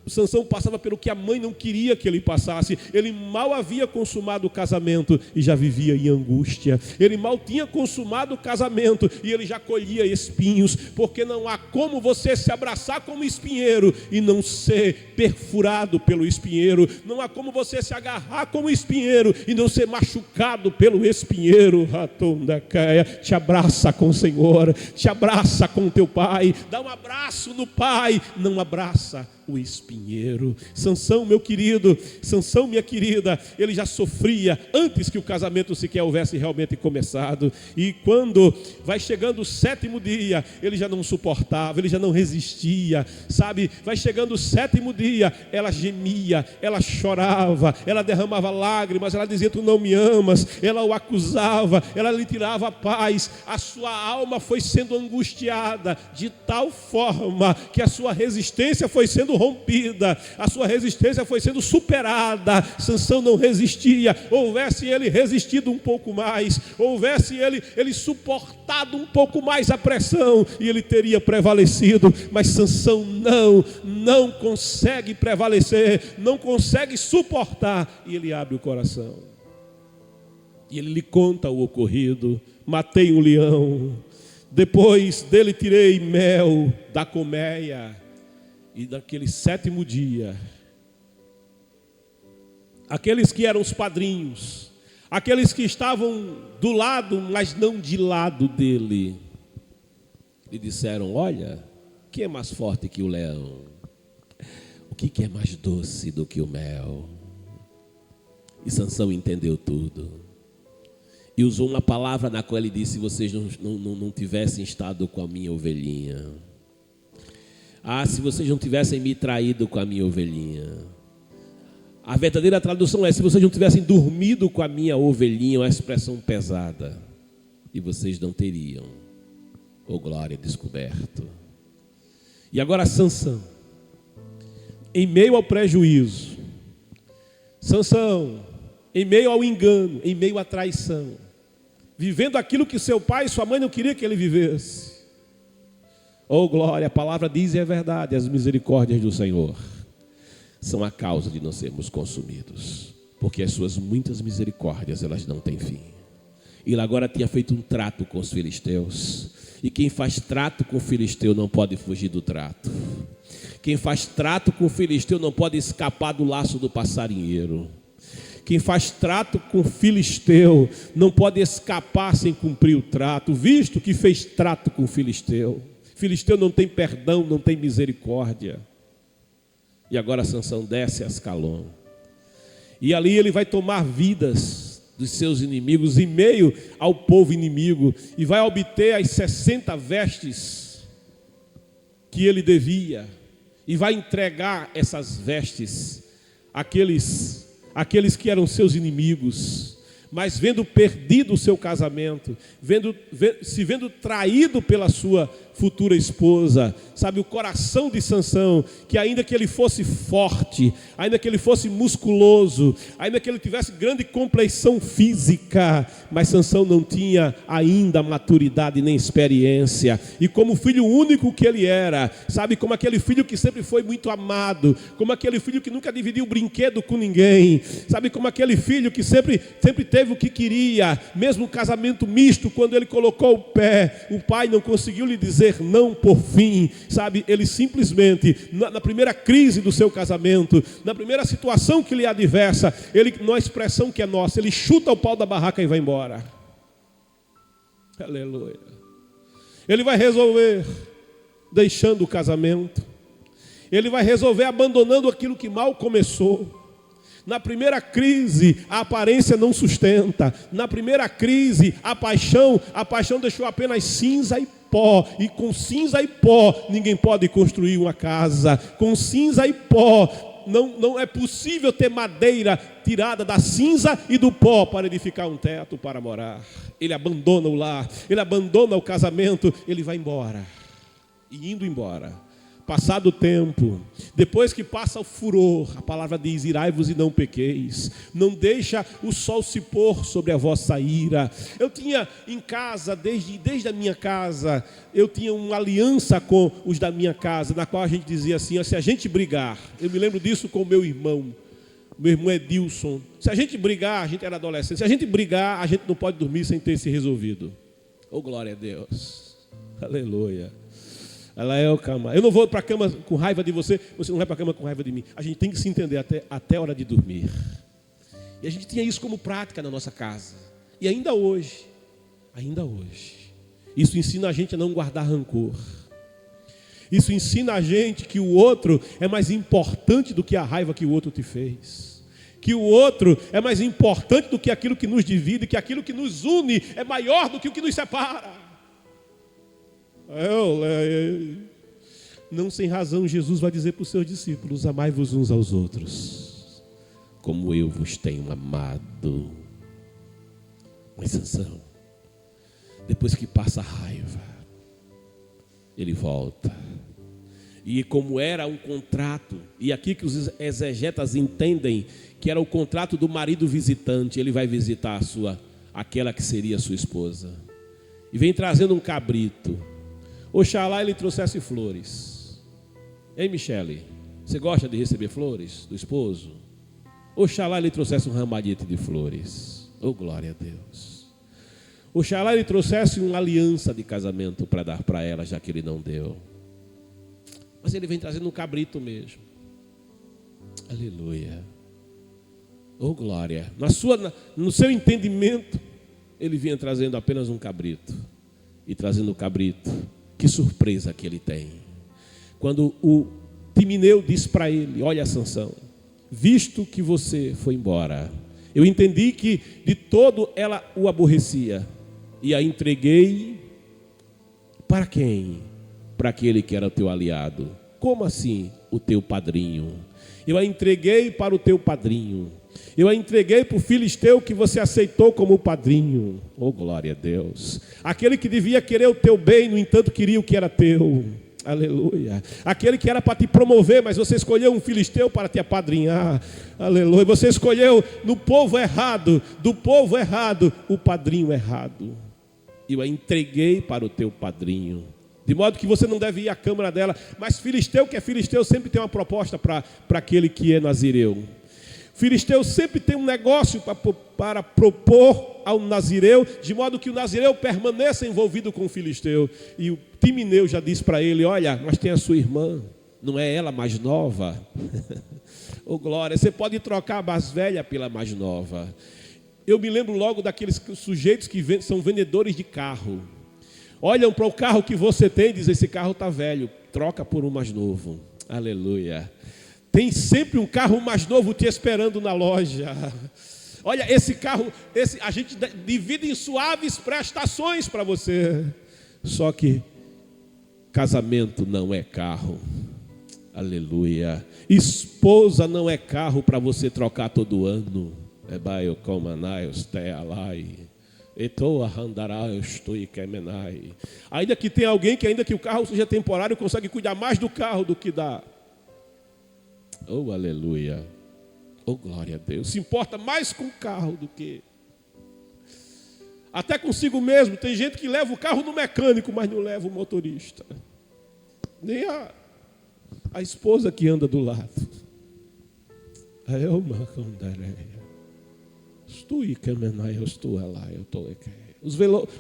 Sansão passava pelo que a mãe não queria que ele passasse. Ele mal havia consumado o casamento e já vivia em angústia. Ele mal tinha consumado o casamento e ele já colhia espinhos, porque não há como você se abraçar como espinheiro e não ser perfurado pelo espinheiro. Não há como você se agarrar como espinheiro e não ser machucado pelo espinheiro. Te abraça com o Senhor, te abraça com o teu pai, dá um abraço no pai, não abraça o espinheiro. Sansão, meu querido, Sansão, minha querida, ele já sofria antes que o casamento sequer houvesse realmente começado. E quando vai chegando o 7º dia, ele já não suportava, ele já não resistia, sabe? Vai chegando o 7º dia, ela gemia, ela chorava, ela derramava lágrimas, ela dizia: tu não me amas. Ela o acusava, ela lhe tirava a paz. A sua alma foi sendo angustiada de tal forma que a sua resistência foi sendo rompida, a sua resistência foi sendo superada. Sansão não resistia. Houvesse ele resistido um pouco mais, houvesse ele suportado um pouco mais a pressão, e ele teria prevalecido. Mas Sansão não consegue prevalecer, não consegue suportar, e ele abre o coração e ele lhe conta o ocorrido: matei um leão, depois dele tirei mel da colmeia. E naquele 7º dia, aqueles que eram os padrinhos, aqueles que estavam do lado, mas não de lado dele, lhe disseram: olha, quem é mais forte que o leão? O que é mais doce do que o mel? E Sansão entendeu tudo. E usou uma palavra na qual ele disse: se vocês não tivessem estado com a minha ovelhinha. Se vocês não tivessem me traído com a minha ovelhinha. A verdadeira tradução é: se vocês não tivessem dormido com a minha ovelhinha. Uma expressão pesada. E vocês não teriam, glória, descoberto. E agora Sansão, em meio ao prejuízo, Sansão, em meio ao engano, em meio à traição, vivendo aquilo que seu pai e sua mãe não queriam que ele vivesse. Glória, a palavra diz, e é verdade: as misericórdias do Senhor são a causa de não sermos consumidos, porque as suas muitas misericórdias, elas não têm fim. Ele agora tinha feito um trato com os filisteus, e quem faz trato com o filisteu não pode fugir do trato. Quem faz trato com o filisteu não pode escapar do laço do passarinheiro. Quem faz trato com o filisteu não pode escapar sem cumprir o trato, visto que fez trato com o filisteu. Filisteu não tem perdão, não tem misericórdia. E agora Sansão desce a Ascalon, e ali ele vai tomar vidas dos seus inimigos em meio ao povo inimigo, e vai obter as 60 vestes que ele devia, e vai entregar essas vestes àqueles que eram seus inimigos. mas vendo perdido o seu casamento, se vendo traído pela sua futura esposa, sabe, o coração de Sansão, que ainda que ele fosse forte, ainda que ele fosse musculoso, ainda que ele tivesse grande compleição física, mas Sansão não tinha ainda maturidade nem experiência, e como filho único que ele era, sabe, como aquele filho que sempre foi muito amado, como aquele filho que nunca dividiu brinquedo com ninguém, sabe, como aquele filho que sempre teve o que queria, mesmo um casamento misto, quando ele colocou o pé, o pai não conseguiu lhe dizer não por fim, sabe, ele simplesmente, na primeira crise do seu casamento, na primeira situação que lhe adversa, ele, numa expressão que é nossa, ele chuta o pau da barraca e vai embora. Aleluia. Ele vai resolver deixando o casamento, ele vai resolver abandonando aquilo que mal começou. Na primeira crise, a aparência não sustenta. Na primeira crise, a paixão deixou apenas cinza e pó. E com cinza e pó, ninguém pode construir uma casa. Com cinza e pó, não é possível ter madeira tirada da cinza e do pó para edificar um teto para morar. Ele abandona o lar, ele abandona o casamento, ele vai embora. E indo embora, passado o tempo, depois que passa o furor, a palavra diz: irai-vos e não pequeis, não deixa o sol se pôr sobre a vossa ira. Eu tinha em casa, desde a minha casa, eu tinha uma aliança com os da minha casa, na qual a gente dizia assim: se a gente brigar, eu me lembro disso com o meu irmão Edilson, se a gente brigar, a gente era adolescente, se a gente brigar, a gente não pode dormir sem ter se resolvido. Oh, glória a Deus, aleluia. Ela é o cama. Eu não vou para a cama com raiva de você, você não vai para a cama com raiva de mim. A gente tem que se entender até a hora de dormir. E a gente tinha isso como prática na nossa casa. E ainda hoje, isso ensina a gente a não guardar rancor. Isso ensina a gente que o outro é mais importante do que a raiva que o outro te fez. Que o outro é mais importante do que aquilo que nos divide, que aquilo que nos une é maior do que o que nos separa. Não sem razão, Jesus vai dizer para os seus discípulos: amai-vos uns aos outros, como eu vos tenho amado. Mas Sansão, depois que passa a raiva, ele volta. E como era um contrato, e aqui que os exegetas entendem que era o contrato do marido visitante, ele vai visitar aquela que seria a sua esposa, e vem trazendo um cabrito. Oxalá ele trouxesse flores. Ei, Michele, você gosta de receber flores do esposo? Oxalá ele trouxesse um ramalhete de flores. Oh, glória a Deus. Oxalá ele trouxesse uma aliança de casamento para dar para ela, já que ele não deu. Mas ele vem trazendo um cabrito mesmo. Aleluia. Oh, glória. No seu entendimento, ele vinha trazendo apenas um cabrito. E trazendo o cabrito, que surpresa que ele tem. Quando o Timineu diz para ele: olha, Sansão, visto que você foi embora, eu entendi que de todo ela o aborrecia, e a entreguei para quem? Para aquele que era o teu aliado. Como assim o teu padrinho? Eu a entreguei para o teu padrinho. Eu a entreguei para o filisteu que você aceitou como padrinho. Oh, glória a Deus. Aquele que devia querer o teu bem, no entanto queria o que era teu. Aleluia. Aquele que era para te promover, mas você escolheu um filisteu para te apadrinhar. Aleluia. Você escolheu do povo errado, o padrinho errado. Eu a entreguei para o teu padrinho. De modo que você não deve ir à câmara dela. Mas filisteu que é filisteu sempre tem uma proposta para aquele que é nazireu. Filisteu sempre tem um negócio para propor ao nazireu, de modo que o nazireu permaneça envolvido com o filisteu. E o Timineu já disse para ele: olha, mas tem a sua irmã, não é ela mais nova? Oh, glória, você pode trocar a mais velha pela mais nova. Eu me lembro logo daqueles sujeitos que são vendedores de carro. Olham para o carro que você tem e dizem: esse carro está velho, troca por um mais novo. Aleluia. Tem sempre um carro mais novo te esperando na loja. Olha, esse carro, a gente divide em suaves prestações para você. Só que casamento não é carro. Aleluia. Esposa não é carro para você trocar todo ano. Ebaio comanaios tealai. Etoa randaraios tuikemenai. Ainda que tenha alguém que, ainda que o carro seja temporário, consegue cuidar mais do carro do que da. Oh, aleluia. Oh, glória a Deus. Se importa mais com o carro do que até consigo mesmo. Tem gente que leva o carro no mecânico, mas não leva o motorista. Nem a esposa que anda do lado.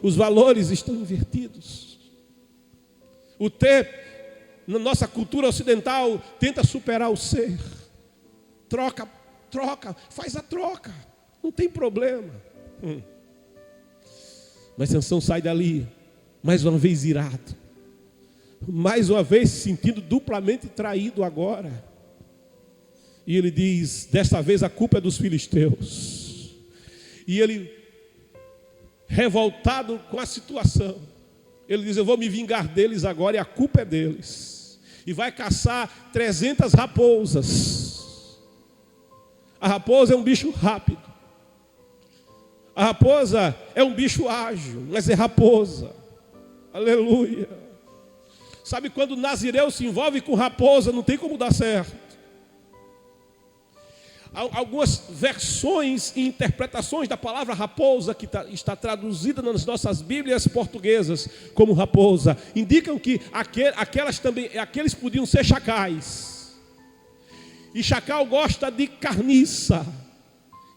Os valores estão invertidos. O ter, na nossa cultura ocidental, tenta superar o ser. Troca, faz a troca. Não tem problema. Mas Sansão sai dali, mais uma vez irado. Mais uma vez se sentindo duplamente traído agora. E ele diz, desta vez a culpa é dos filisteus. E ele, revoltado com a situação, ele diz, eu vou me vingar deles agora e a culpa é deles. E vai caçar 300 raposas. A raposa é um bicho rápido. A raposa é um bicho ágil, mas é raposa. Aleluia. Sabe quando o nazireu se envolve com raposa, não tem como dar certo. Algumas versões e interpretações da palavra raposa, que está traduzida nas nossas Bíblias portuguesas como raposa, indicam que aqueles podiam ser chacais. E chacal gosta de carniça.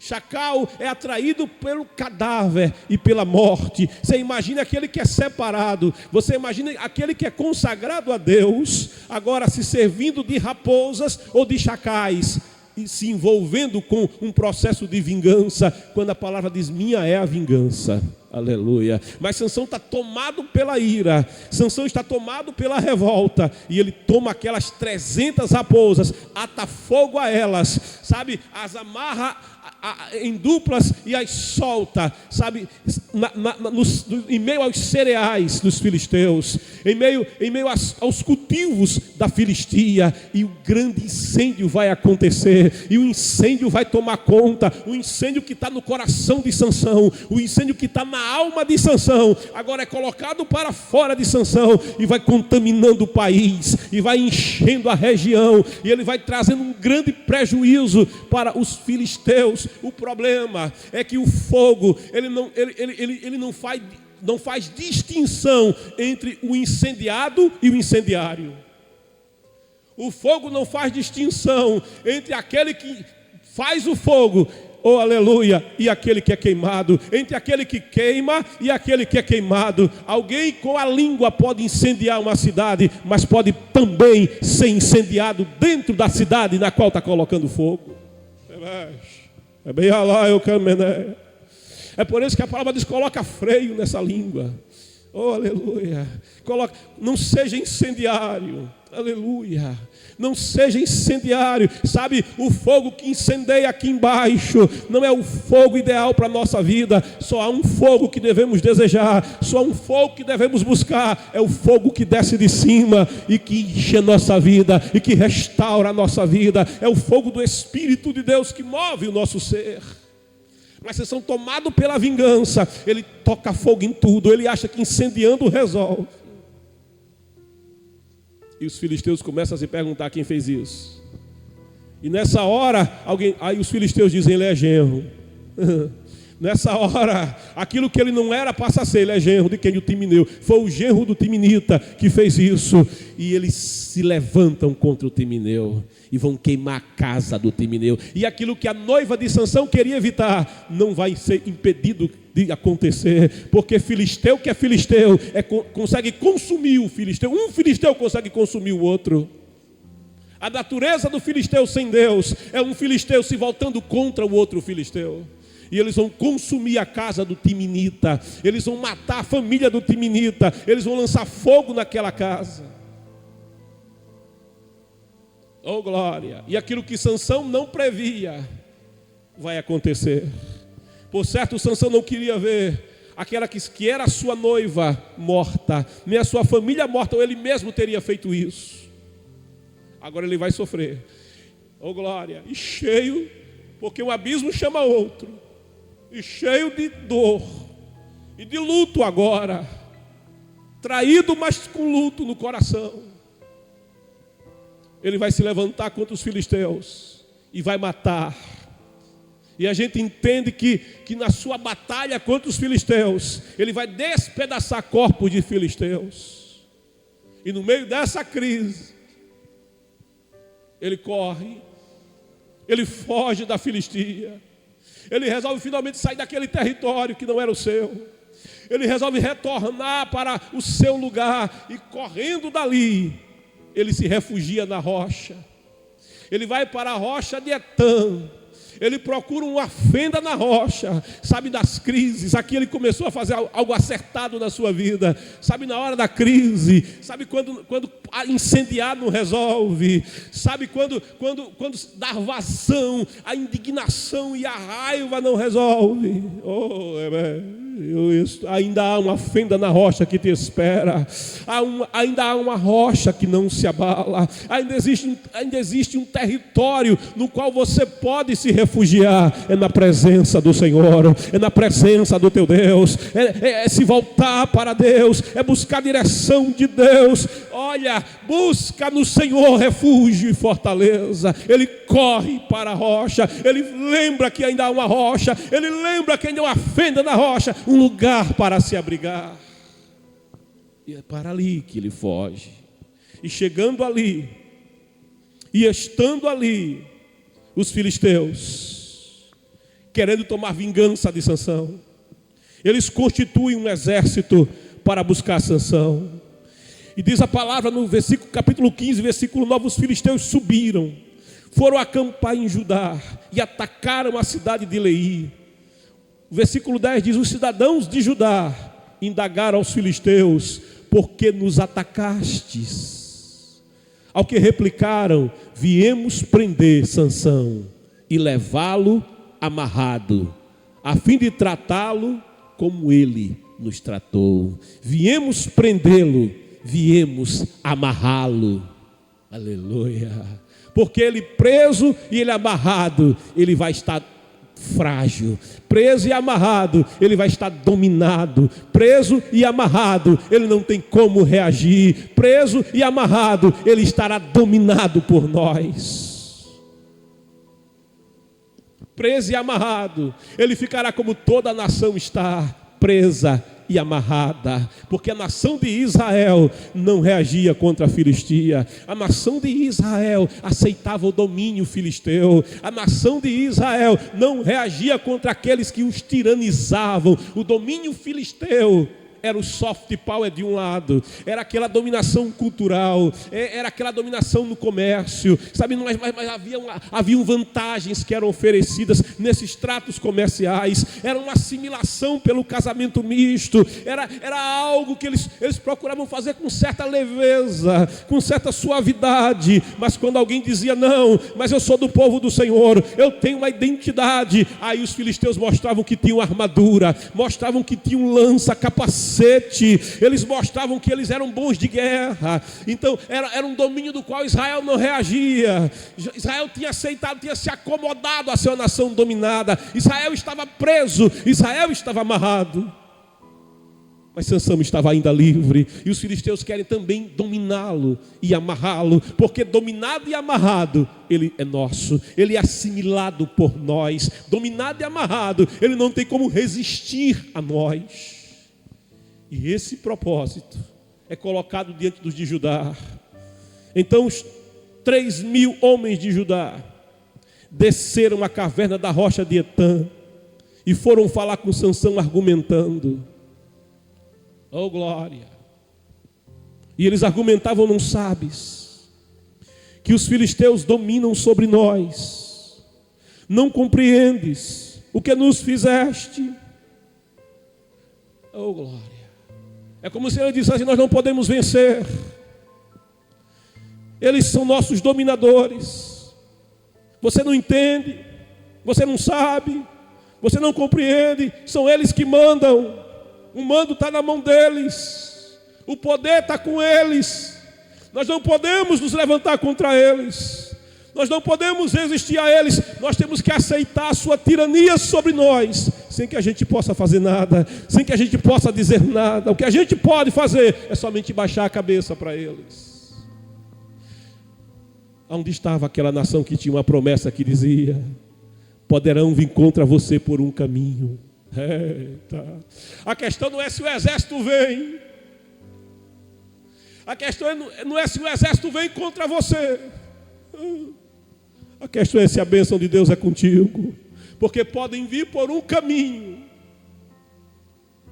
Chacal é atraído pelo cadáver e pela morte. Você imagina aquele que é separado. Você imagina aquele que é consagrado a Deus, agora se servindo de raposas ou de chacais. E se envolvendo com um processo de vingança. Quando a palavra diz, minha é a vingança. Aleluia. Mas Sansão está tomado pela ira. Sansão está tomado pela revolta. E ele toma aquelas 300 raposas, ata fogo a elas, sabe? As amarra em duplas e as solta, sabe? Em meio aos cereais dos filisteus, em meio aos cultivos da Filistia. E o grande incêndio vai acontecer. E o incêndio vai tomar conta. O incêndio que está no coração de Sansão, o incêndio que está na alma de Sansão, agora é colocado para fora de Sansão e vai contaminando o país e vai enchendo a região, e ele vai trazendo um grande prejuízo para os filisteus. O problema é que o fogo, ele não faz distinção entre o incendiado e o incendiário. O fogo não faz distinção entre aquele que faz o fogo, oh aleluia, e aquele que é queimado, entre aquele que queima e aquele que é queimado. Alguém com a língua pode incendiar uma cidade, mas pode também ser incendiado dentro da cidade na qual está colocando fogo. É bem lá, eu caminhei. É por isso que a palavra diz, coloca freio nessa língua. Oh aleluia. Não seja incendiário. Aleluia. Não seja incendiário. Sabe, o fogo que incendeia aqui embaixo não é o fogo ideal para a nossa vida. Só há um fogo que devemos desejar. Só há um fogo que devemos buscar. É o fogo que desce de cima e que enche a nossa vida e que restaura a nossa vida. É o fogo do Espírito de Deus que move o nosso ser. Mas vocês são tomados pela vingança. Ele toca fogo em tudo. Ele acha que incendiando resolve. E os filisteus começam a se perguntar quem fez isso. E nessa hora, aí os filisteus dizem, ele é genro. Nessa hora, aquilo que ele não era passa a ser, ele é genro de quem? Do Timineu. Foi o genro do Timinita que fez isso. E eles se levantam contra o Timineu e vão queimar a casa do Timineu. E aquilo que a noiva de Sansão queria evitar não vai ser impedido de acontecer, porque filisteu que é filisteu consegue consumir o filisteu. Um filisteu consegue consumir o outro. A natureza do filisteu sem Deus é um filisteu se voltando contra o outro filisteu. E eles vão consumir a casa do Timinita. Eles vão matar a família do Timinita. Eles vão lançar fogo naquela casa. Oh glória. E aquilo que Sansão não previa vai acontecer. Por certo, Sansão não queria ver aquela que era a sua noiva morta, nem a sua família morta, ou ele mesmo teria feito isso. Agora ele vai sofrer. Oh glória. E cheio, porque um abismo chama outro, e cheio de dor e de luto agora, traído, mas com luto no coração, ele vai se levantar contra os filisteus e vai matar. E a gente entende que na sua batalha contra os filisteus, ele vai despedaçar corpos de filisteus. E no meio dessa crise, ele corre, ele foge da Filistia, ele resolve finalmente sair daquele território que não era o seu. Ele resolve retornar para o seu lugar e, correndo dali, ele se refugia na rocha. Ele vai para a rocha de Etã. Ele procura uma fenda na rocha, sabe, das crises. Aqui ele começou a fazer algo acertado na sua vida, sabe, na hora da crise, sabe, quando incendiar não resolve, sabe, quando dar vazão, a indignação e a raiva não resolve. Ainda há uma fenda na rocha que te espera, ainda há uma rocha que não se abala, ainda existe um território no qual você pode se refugiar. É na presença do Senhor, é na presença do teu Deus, é se voltar para Deus, é buscar a direção de Deus. Olha, busca no Senhor refúgio e fortaleza. Ele corre para a rocha, ele lembra que ainda há uma rocha, ele lembra que ainda há uma fenda na rocha, um lugar para se abrigar. E é para ali que ele foge. E chegando ali, e estando ali, os filisteus, querendo tomar vingança de Sansão, eles constituem um exército para buscar Sansão. E diz a palavra no capítulo 15, versículo 9, os filisteus subiram, foram acampar em Judá e atacaram a cidade de Leí. O versículo 10 diz: os cidadãos de Judá indagaram aos filisteus: por que nos atacastes? Ao que replicaram: viemos prender Sansão e levá-lo amarrado, a fim de tratá-lo como ele nos tratou. Viemos prendê-lo, viemos amarrá-lo. Aleluia. Porque ele preso e ele amarrado, ele vai estar frágil. Preso e amarrado, ele vai estar dominado. Preso e amarrado, ele não tem como reagir. Preso e amarrado, ele estará dominado por nós. Preso e amarrado, ele ficará como toda a nação está, presa e amarrada, porque a nação de Israel não reagia contra a Filistia. A nação de Israel aceitava o domínio filisteu. A nação de Israel não reagia contra aqueles que os tiranizavam. O domínio filisteu era o soft power de um lado, era aquela dominação cultural, era aquela dominação no comércio, sabe, mas haviam vantagens que eram oferecidas nesses tratos comerciais, era uma assimilação pelo casamento misto, era algo que eles procuravam fazer com certa leveza, com certa suavidade, mas quando alguém dizia: não, mas eu sou do povo do Senhor, eu tenho uma identidade, aí os filisteus mostravam que tinham armadura, mostravam que tinham lança, capacete, eles mostravam que eles eram bons de guerra. Então era um domínio do qual Israel não reagia. Israel tinha aceitado, tinha se acomodado a ser uma nação dominada. Israel estava preso, Israel estava amarrado, mas Sansão estava ainda livre. E os filisteus querem também dominá-lo e amarrá-lo, porque dominado e amarrado ele é nosso, ele é assimilado por nós. Dominado e amarrado, ele não tem como resistir a nós. E esse propósito é colocado diante dos de Judá. Então os 3.000 homens de Judá desceram a caverna da rocha de Etã e foram falar com Sansão argumentando. Oh glória! E eles argumentavam: não sabes que os filisteus dominam sobre nós? Não compreendes o que nos fizeste? Oh glória! É como se ele dissesse: nós não podemos vencer. Eles são nossos dominadores. Você não entende, você não sabe, você não compreende. São eles que mandam. O mando está na mão deles. O poder está com eles. Nós não podemos nos levantar contra eles. Nós não podemos resistir a eles. Nós temos que aceitar a sua tirania sobre nós, sem que a gente possa fazer nada, sem que a gente possa dizer nada. O que a gente pode fazer é somente baixar a cabeça para eles. Onde estava aquela nação que tinha uma promessa que dizia: poderão vir contra você por um caminho. Eita. A questão não é se o exército vem. A questão não é se o exército vem contra você. A questão é se a bênção de Deus é contigo. Porque podem vir por um caminho,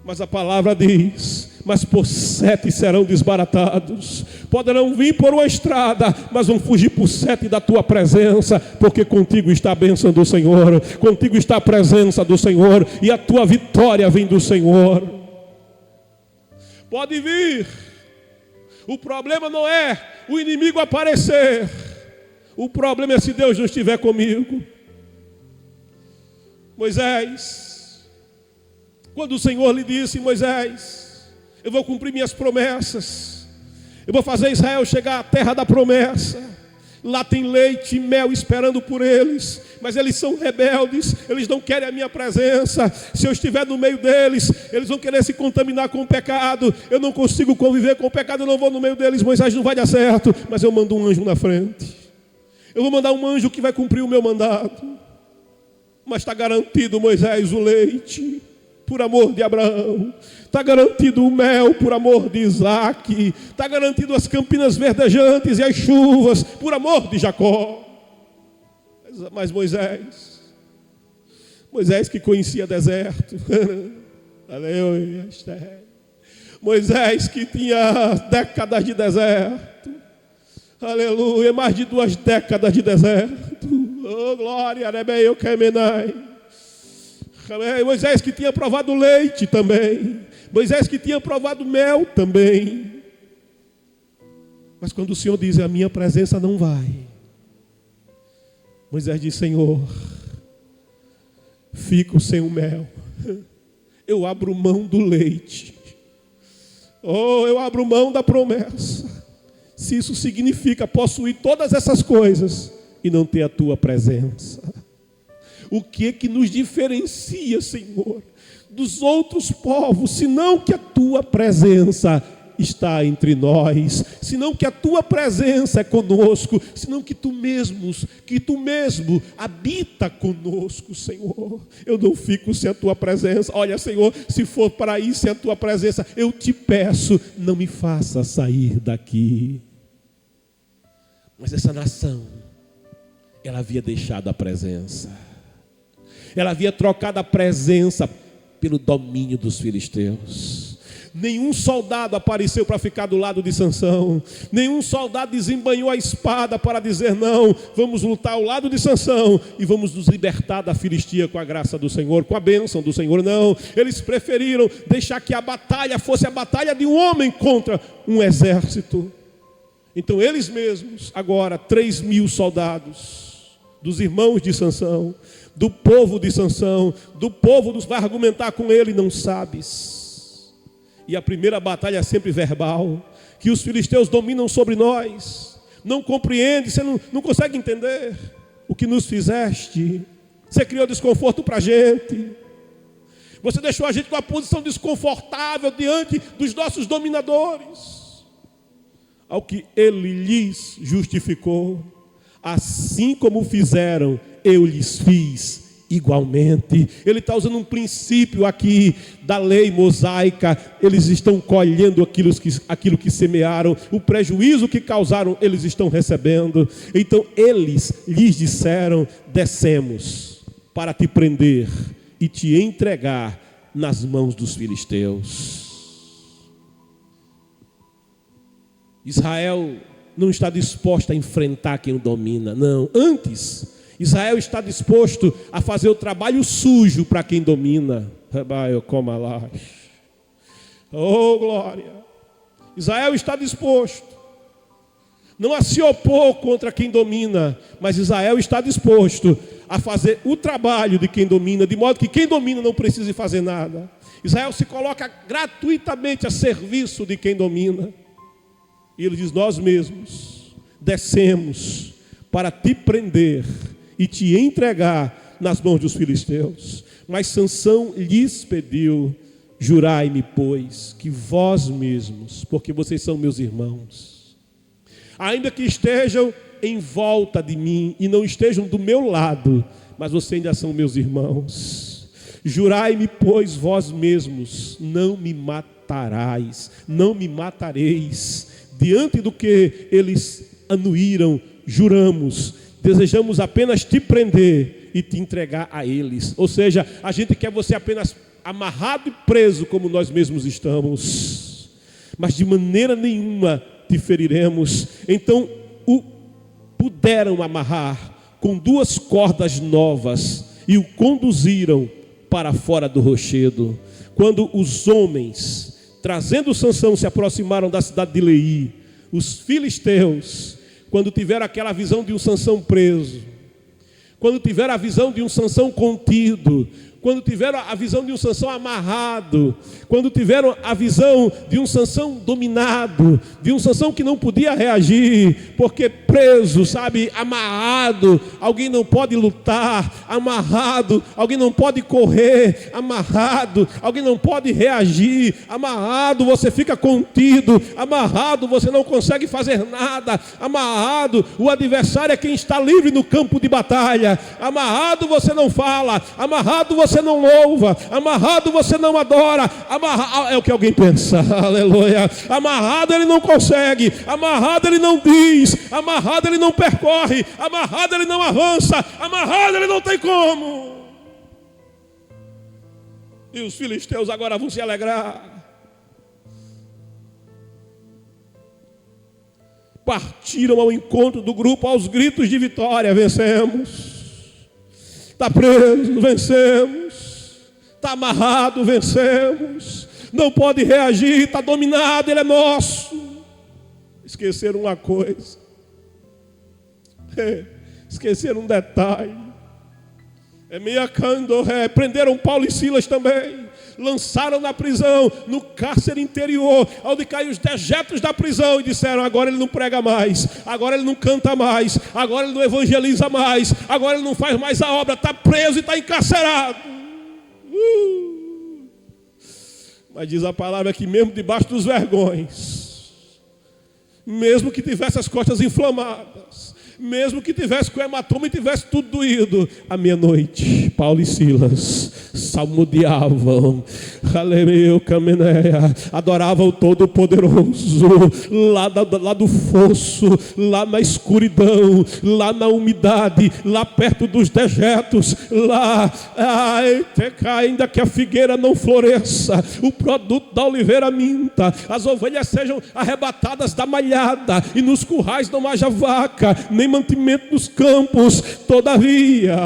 mas a palavra diz: mas por 7 serão desbaratados. Poderão vir por uma estrada, mas vão fugir por 7 da tua presença. Porque contigo está a bênção do Senhor, contigo está a presença do Senhor, e a tua vitória vem do Senhor. Pode vir. O problema não é o inimigo aparecer. O problema é se Deus não estiver comigo. Moisés, quando o Senhor lhe disse: Moisés, eu vou cumprir minhas promessas, eu vou fazer Israel chegar à terra da promessa. Lá tem leite e mel esperando por eles, mas eles são rebeldes, eles não querem a minha presença. Se eu estiver no meio deles, eles vão querer se contaminar com o pecado. Eu não consigo conviver com o pecado, eu não vou no meio deles. Moisés, não vai dar certo. Mas eu mando um anjo na frente. Eu vou mandar um anjo que vai cumprir o meu mandato. Mas está garantido, Moisés, o leite por amor de Abraão. Está garantido o mel por amor de Isaac. Está garantido as campinas verdejantes e as chuvas por amor de Jacó. Mas Moisés que conhecia deserto. Aleluia. Moisés que tinha décadas de deserto. Aleluia, mais de 2 décadas de deserto. Oh, glória, Rebeu Kemenai. Moisés que tinha provado leite também. Moisés que tinha provado mel também. Mas quando o Senhor diz: a minha presença não vai, Moisés diz: Senhor, fico sem o mel. Eu abro mão do leite. Oh, eu abro mão da promessa. Se isso significa possuir todas essas coisas e não ter a tua presença. O que é que nos diferencia, Senhor, dos outros povos, senão que a tua presença está entre nós, senão que a tua presença é conosco, senão que tu mesmo habita conosco, Senhor. Eu não fico sem a tua presença. Olha, Senhor, se for para ir sem a tua presença, eu te peço, não me faça sair daqui. Mas essa nação, ela havia deixado a presença. Ela havia trocado a presença pelo domínio dos filisteus. Nenhum soldado apareceu para ficar do lado de Sansão. Nenhum soldado desembanhou a espada para dizer: não, vamos lutar ao lado de Sansão e vamos nos libertar da Filistia com a graça do Senhor, com a bênção do Senhor. Não, eles preferiram deixar que a batalha fosse a batalha de um homem contra um exército. Então eles mesmos, agora 3.000 soldados, dos irmãos de Sansão, do povo de Sansão, do povo dos vai argumentar com ele: não sabes. E a primeira batalha é sempre verbal, que os filisteus dominam sobre nós. Não compreende, você não consegue entender o que nos fizeste. Você criou desconforto para a gente. Você deixou a gente com uma posição desconfortável diante dos nossos dominadores. Ao que ele lhes justificou: assim como fizeram, eu lhes fiz igualmente. Ele está usando um princípio aqui da lei mosaica. Eles estão colhendo aquilo que semearam. O prejuízo que causaram, eles estão recebendo. Então eles lhes disseram: descemos para te prender e te entregar nas mãos dos filisteus. Israel não está disposto a enfrentar quem o domina, não. Antes, Israel está disposto a fazer o trabalho sujo para quem domina. Oh, glória! Israel está disposto não a se opor contra quem domina, mas Israel está disposto a fazer o trabalho de quem domina, de modo que quem domina não precise fazer nada. Israel se coloca gratuitamente a serviço de quem domina. E ele diz: nós mesmos descemos para te prender e te entregar nas mãos dos filisteus. Mas Sansão lhes pediu: jurai-me, pois, que vós mesmos, porque vocês são meus irmãos, ainda que estejam em volta de mim e não estejam do meu lado, mas vocês ainda são meus irmãos. Jurai-me, pois, vós mesmos, não me matarás, não me matareis. Diante do que eles anuíram, juramos, desejamos apenas te prender e te entregar a eles. Ou seja, a gente quer você apenas amarrado e preso como nós mesmos estamos, mas de maneira nenhuma te feriremos. Então o puderam amarrar com 2 cordas novas e o conduziram para fora do rochedo. Quando os homens, trazendo Sansão, se aproximaram da cidade de Leí, os filisteus, quando tiveram aquela visão de um Sansão preso, quando tiveram a visão de um Sansão contido, quando tiveram a visão de um Sansão amarrado, quando tiveram a visão de um Sansão dominado, de um Sansão que não podia reagir, porque preso, sabe, amarrado, alguém não pode lutar, amarrado, alguém não pode correr, amarrado, alguém não pode reagir, amarrado, você fica contido, amarrado, você não consegue fazer nada, amarrado, o adversário é quem está livre no campo de batalha, amarrado você não fala, amarrado você não louva, amarrado você não adora, amarrado, é o que alguém pensa, aleluia, amarrado ele não consegue, amarrado ele não diz, amarrado ele não percorre, amarrado ele não avança, amarrado ele não tem como. E os filisteus agora vão se alegrar. Partiram ao encontro do grupo aos gritos de vitória: vencemos. Está preso, vencemos. Está amarrado, vencemos. Não pode reagir, está dominado, ele é nosso. Esqueceram uma coisa. Esqueceram um detalhe. Prenderam Paulo e Silas também. Lançaram na prisão, no cárcere interior, onde caíram os dejetos da prisão, e disseram: agora ele não prega mais, agora ele não canta mais, agora ele não evangeliza mais, agora ele não faz mais a obra, está preso e está encarcerado. Mas diz a palavra que mesmo debaixo dos vergões, mesmo que tivesse as costas inflamadas, mesmo que tivesse com hematoma e tivesse tudo doído, à meia-noite, Paulo e Silas salmodiavam, adoravam o Todo-Poderoso, lá do fosso, lá na escuridão, lá na umidade, lá perto dos dejetos, lá, ainda que a figueira não floresça, o produto da oliveira minta, as ovelhas sejam arrebatadas da malhada, e nos currais não haja vaca, nem mantimento nos campos, todavia,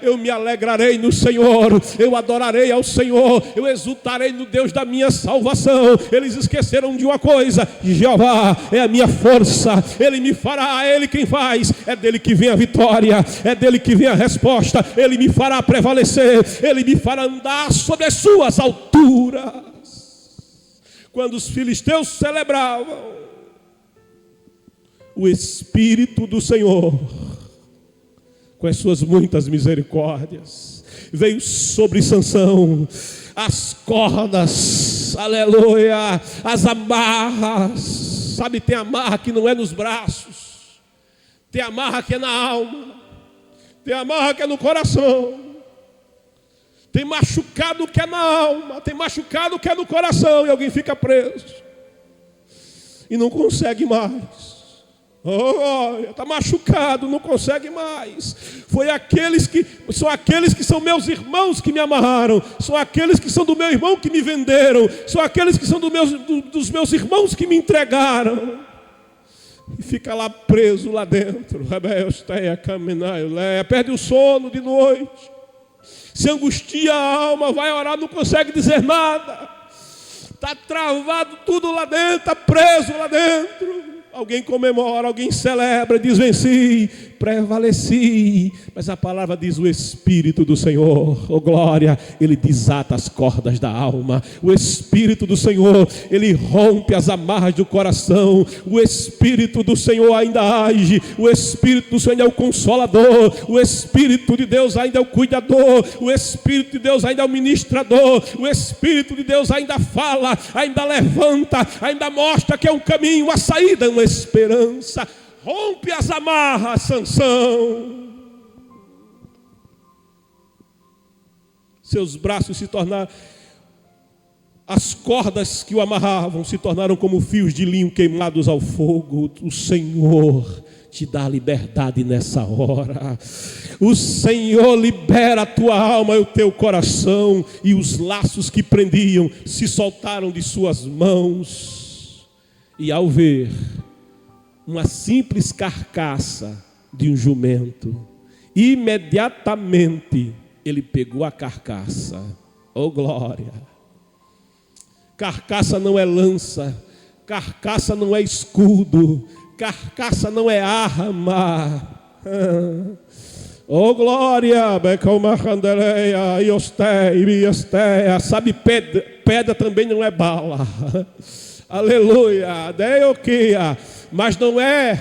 eu me alegrarei no Senhor, eu adorarei ao Senhor, eu exultarei no Deus da minha salvação. Eles esqueceram de uma coisa: Jeová é a minha força, Ele me fará, é Ele quem faz, é dele que vem a vitória, é dele que vem a resposta, Ele me fará prevalecer, Ele me fará andar sobre as suas alturas. Quando os filisteus celebravam, o Espírito do Senhor, com as suas muitas misericórdias, veio sobre Sansão. As cordas, aleluia, as amarras, sabe, tem amarra que não é nos braços, tem amarra que é na alma, tem amarra que é no coração, tem machucado que é na alma, tem machucado que é no coração, e alguém fica preso e não consegue mais. Está machucado, não consegue mais. São aqueles que são meus irmãos que me amarraram, são aqueles que são do meu irmão que me venderam, são aqueles que são dos meus irmãos que me entregaram. E fica lá preso lá dentro, perde o sono de noite, se angustia a alma, vai orar, não consegue dizer nada, está travado tudo lá dentro, está preso lá dentro. Alguém comemora, alguém celebra, diz: venci, prevaleci. Mas a palavra diz: o Espírito do Senhor, oh glória, ele desata as cordas da alma. O Espírito do Senhor, ele rompe as amarras do coração. O Espírito do Senhor ainda age. O Espírito do Senhor é o consolador. O Espírito de Deus ainda é o cuidador. O Espírito de Deus ainda é o ministrador. O Espírito de Deus ainda fala, ainda levanta, ainda mostra que é um caminho, uma saída, uma esperança. Rompe as amarras, Sansão. Seus braços se tornaram, as cordas que o amarravam se tornaram como fios de linho queimados ao fogo. O Senhor te dá liberdade nessa hora. O Senhor libera a tua alma e o teu coração, e os laços que prendiam se soltaram de suas mãos. E ao ver uma simples carcaça de um jumento, imediatamente ele pegou a carcaça. Oh glória! Carcaça não é lança, carcaça não é escudo, carcaça não é arma. Oh glória! Sabe, pedra também não é bala. Aleluia! Deoquia! Mas não é,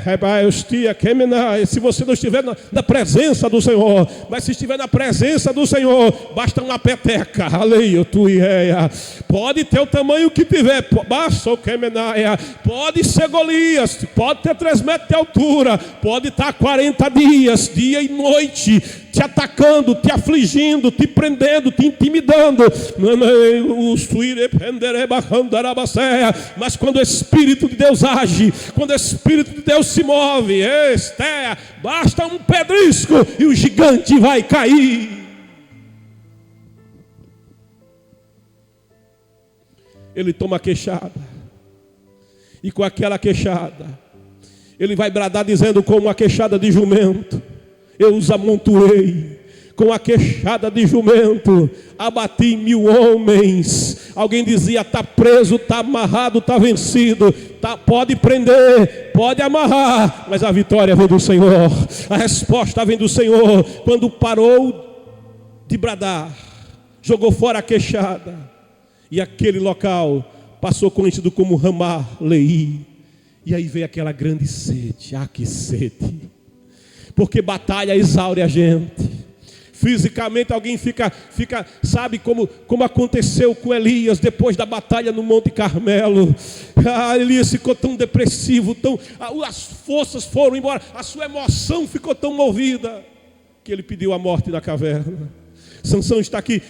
se você não estiver na presença do Senhor, mas se estiver na presença do Senhor, basta uma peteca, aleluia, pode ter o tamanho que tiver, pode ser Golias, pode ter 3 metros de altura, pode estar 40 dias, dia e noite, te atacando, te afligindo, te prendendo, te intimidando, mas quando o Espírito de Deus age, quando o Espírito de Deus se move, basta um pedrisco e o gigante vai cair. Ele toma a queixada, e com aquela queixada ele vai bradar dizendo, como uma queixada de jumento: eu os amontoei, com a queixada de jumento abati 1000 homens. Alguém dizia: está preso, está amarrado, está vencido, pode prender, pode amarrar, mas a vitória vem do Senhor, a resposta vem do Senhor. Quando parou de bradar, jogou fora a queixada, e aquele local passou conhecido como Ramá Leí. E aí veio aquela grande sede. Ah, que sede! Porque batalha exaure a gente. Fisicamente alguém fica, sabe como aconteceu com Elias depois da batalha no Monte Carmelo. Elias ficou tão depressivo, as forças foram embora, a sua emoção ficou tão movida, que ele pediu a morte na caverna. Sansão está aqui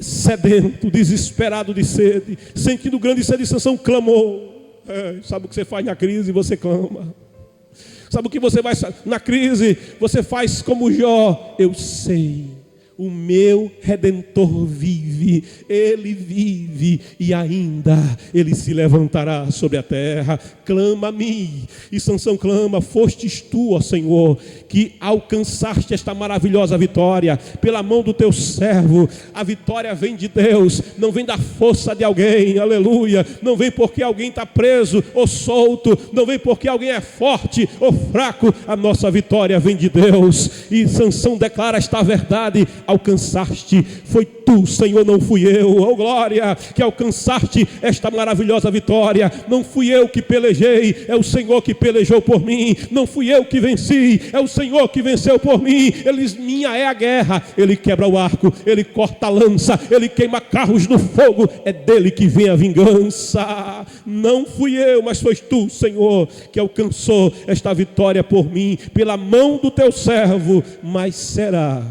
sedento, desesperado de sede, sentindo grande sede. Sansão clamou. Sabe o que você faz na crise? Você clama. Sabe o que você vai na crise? Você faz como Jó: eu sei, o meu Redentor vive, ele vive, e ainda ele se levantará sobre a terra. Clama a mim. E Sansão clama: fostes tu, ó Senhor, que alcançaste esta maravilhosa vitória pela mão do teu servo. A vitória vem de Deus, não vem da força de alguém, aleluia. Não vem porque alguém está preso ou solto, não vem porque alguém é forte ou fraco. A nossa vitória vem de Deus. E Sansão declara esta verdade: alcançaste, foi tu, Senhor, não fui eu. Oh glória, que alcançaste esta maravilhosa vitória. Não fui eu que pelejei, é o Senhor que pelejou por mim. Não fui eu que venci, é o Senhor que venceu por mim. Minha é a guerra. Ele quebra o arco, ele corta a lança, ele queima carros no fogo. É dele que vem a vingança. Não fui eu, mas foi tu, Senhor, que alcançou esta vitória por mim, pela mão do teu servo. Mas será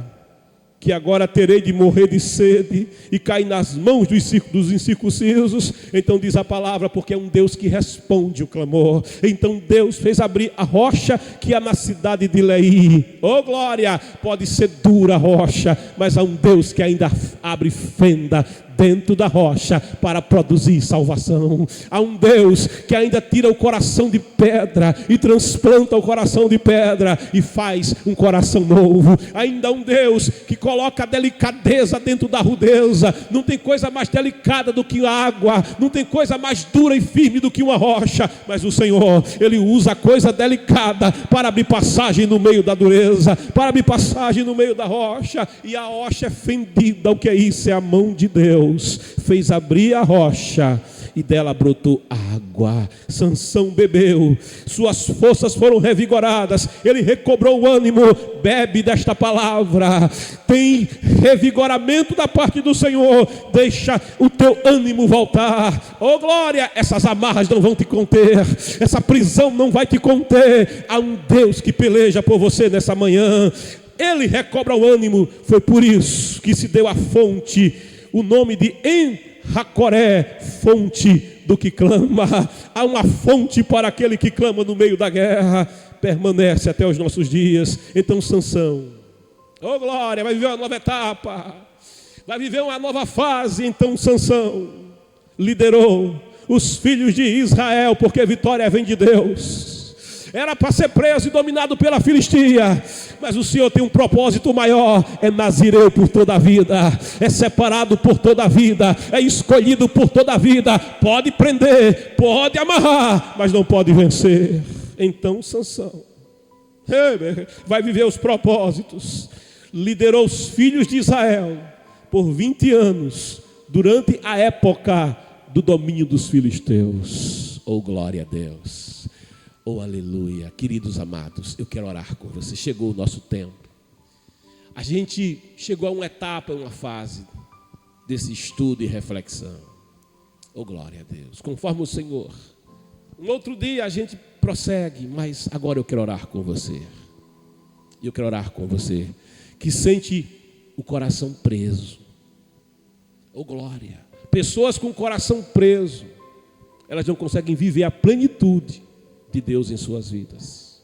que agora terei de morrer de sede e cair nas mãos dos incircuncisos? Então diz a palavra: porque é um Deus que responde o clamor. Então Deus fez abrir a rocha que há na cidade de Leí. Oh glória! Pode ser dura a rocha, mas há um Deus que ainda abre fenda dentro da rocha para produzir salvação. Há um Deus que ainda tira o coração de pedra e transplanta o coração de pedra e faz um coração novo. Ainda há um Deus que coloca coloca a delicadeza dentro da rudeza. Não tem coisa mais delicada do que a água, não tem coisa mais dura e firme do que uma rocha. Mas o Senhor, Ele usa a coisa delicada para abrir passagem no meio da dureza, para abrir passagem no meio da rocha. E a rocha é fendida. O que é isso? É a mão de Deus. Fez abrir a rocha e dela brotou água. Sansão bebeu, suas forças foram revigoradas, ele recobrou o ânimo. Bebe desta palavra, tem revigoramento da parte do Senhor. Deixa o teu ânimo voltar. Oh glória, essas amarras não vão te conter, essa prisão não vai te conter. Há um Deus que peleja por você nessa manhã. Ele recobra o ânimo. Foi por isso que se deu a fonte, o nome de Racoré, fonte do que clama. Há uma fonte para aquele que clama no meio da guerra. Permanece até os nossos dias. Então Sansão, oh glória, vai viver uma nova etapa, vai viver uma nova fase. Então Sansão liderou os filhos de Israel, porque a vitória vem de Deus. Era para ser preso e dominado pela Filistia, mas o Senhor tem um propósito maior. É nazireu por toda a vida, é separado por toda a vida, é escolhido por toda a vida. Pode prender, pode amarrar, mas não pode vencer. Então Sansão vai viver os propósitos. Liderou os filhos de Israel por 20 anos, durante a época do domínio dos filisteus. Oh glória a Deus. Oh, aleluia. Queridos amados, eu quero orar com você. Chegou o nosso tempo. A gente chegou a uma etapa, uma fase desse estudo e reflexão. Oh, glória a Deus. Conforme o Senhor. Um outro dia a gente prossegue, mas agora eu quero orar com você. Eu quero orar com você que sente o coração preso. Oh, glória. Pessoas com o coração preso, elas não conseguem viver a plenitude de Deus em suas vidas.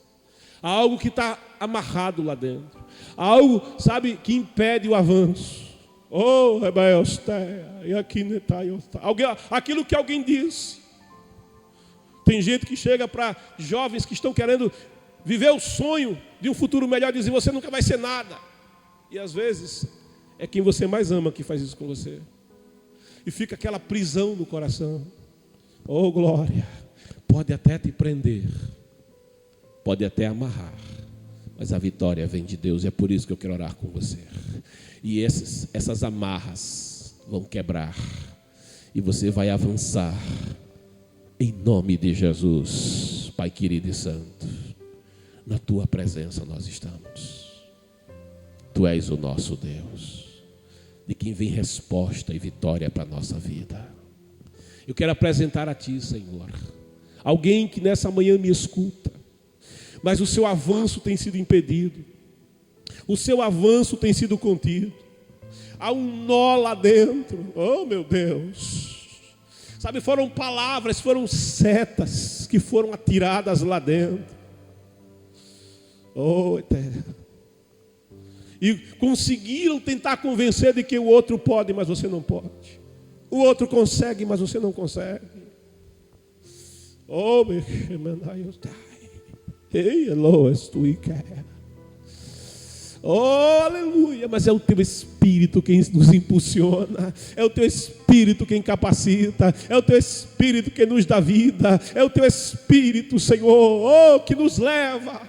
Há algo que está amarrado lá dentro. Há algo, sabe, que impede o avanço. Oh, e aqui aquilo que alguém disse. Tem gente que chega para jovens que estão querendo viver o sonho de um futuro melhor, dizer: você nunca vai ser nada. E às vezes é quem você mais ama que faz isso com você. E fica aquela prisão no coração. Oh, glória. Pode até te prender, pode até amarrar, mas a vitória vem de Deus. É por isso que eu quero orar com você. E essas amarras vão quebrar, e você vai avançar, em nome de Jesus. Pai querido e santo, na tua presença nós estamos. Tu és o nosso Deus, de quem vem resposta e vitória para a nossa vida. Eu quero apresentar a ti, Senhor, alguém que nessa manhã me escuta, mas o seu avanço tem sido impedido, o seu avanço tem sido contido. Há um nó lá dentro. Oh, meu Deus. Sabe, foram palavras, foram setas que foram atiradas lá dentro. Oh, eterno. E conseguiram tentar convencer de que o outro pode, mas você não pode. O outro consegue, mas você não consegue. Oh, oh, aleluia. Mas é o teu Espírito quem nos impulsiona, é o teu Espírito quem capacita, é o teu Espírito que nos dá vida, é o teu Espírito, Senhor, oh, que nos leva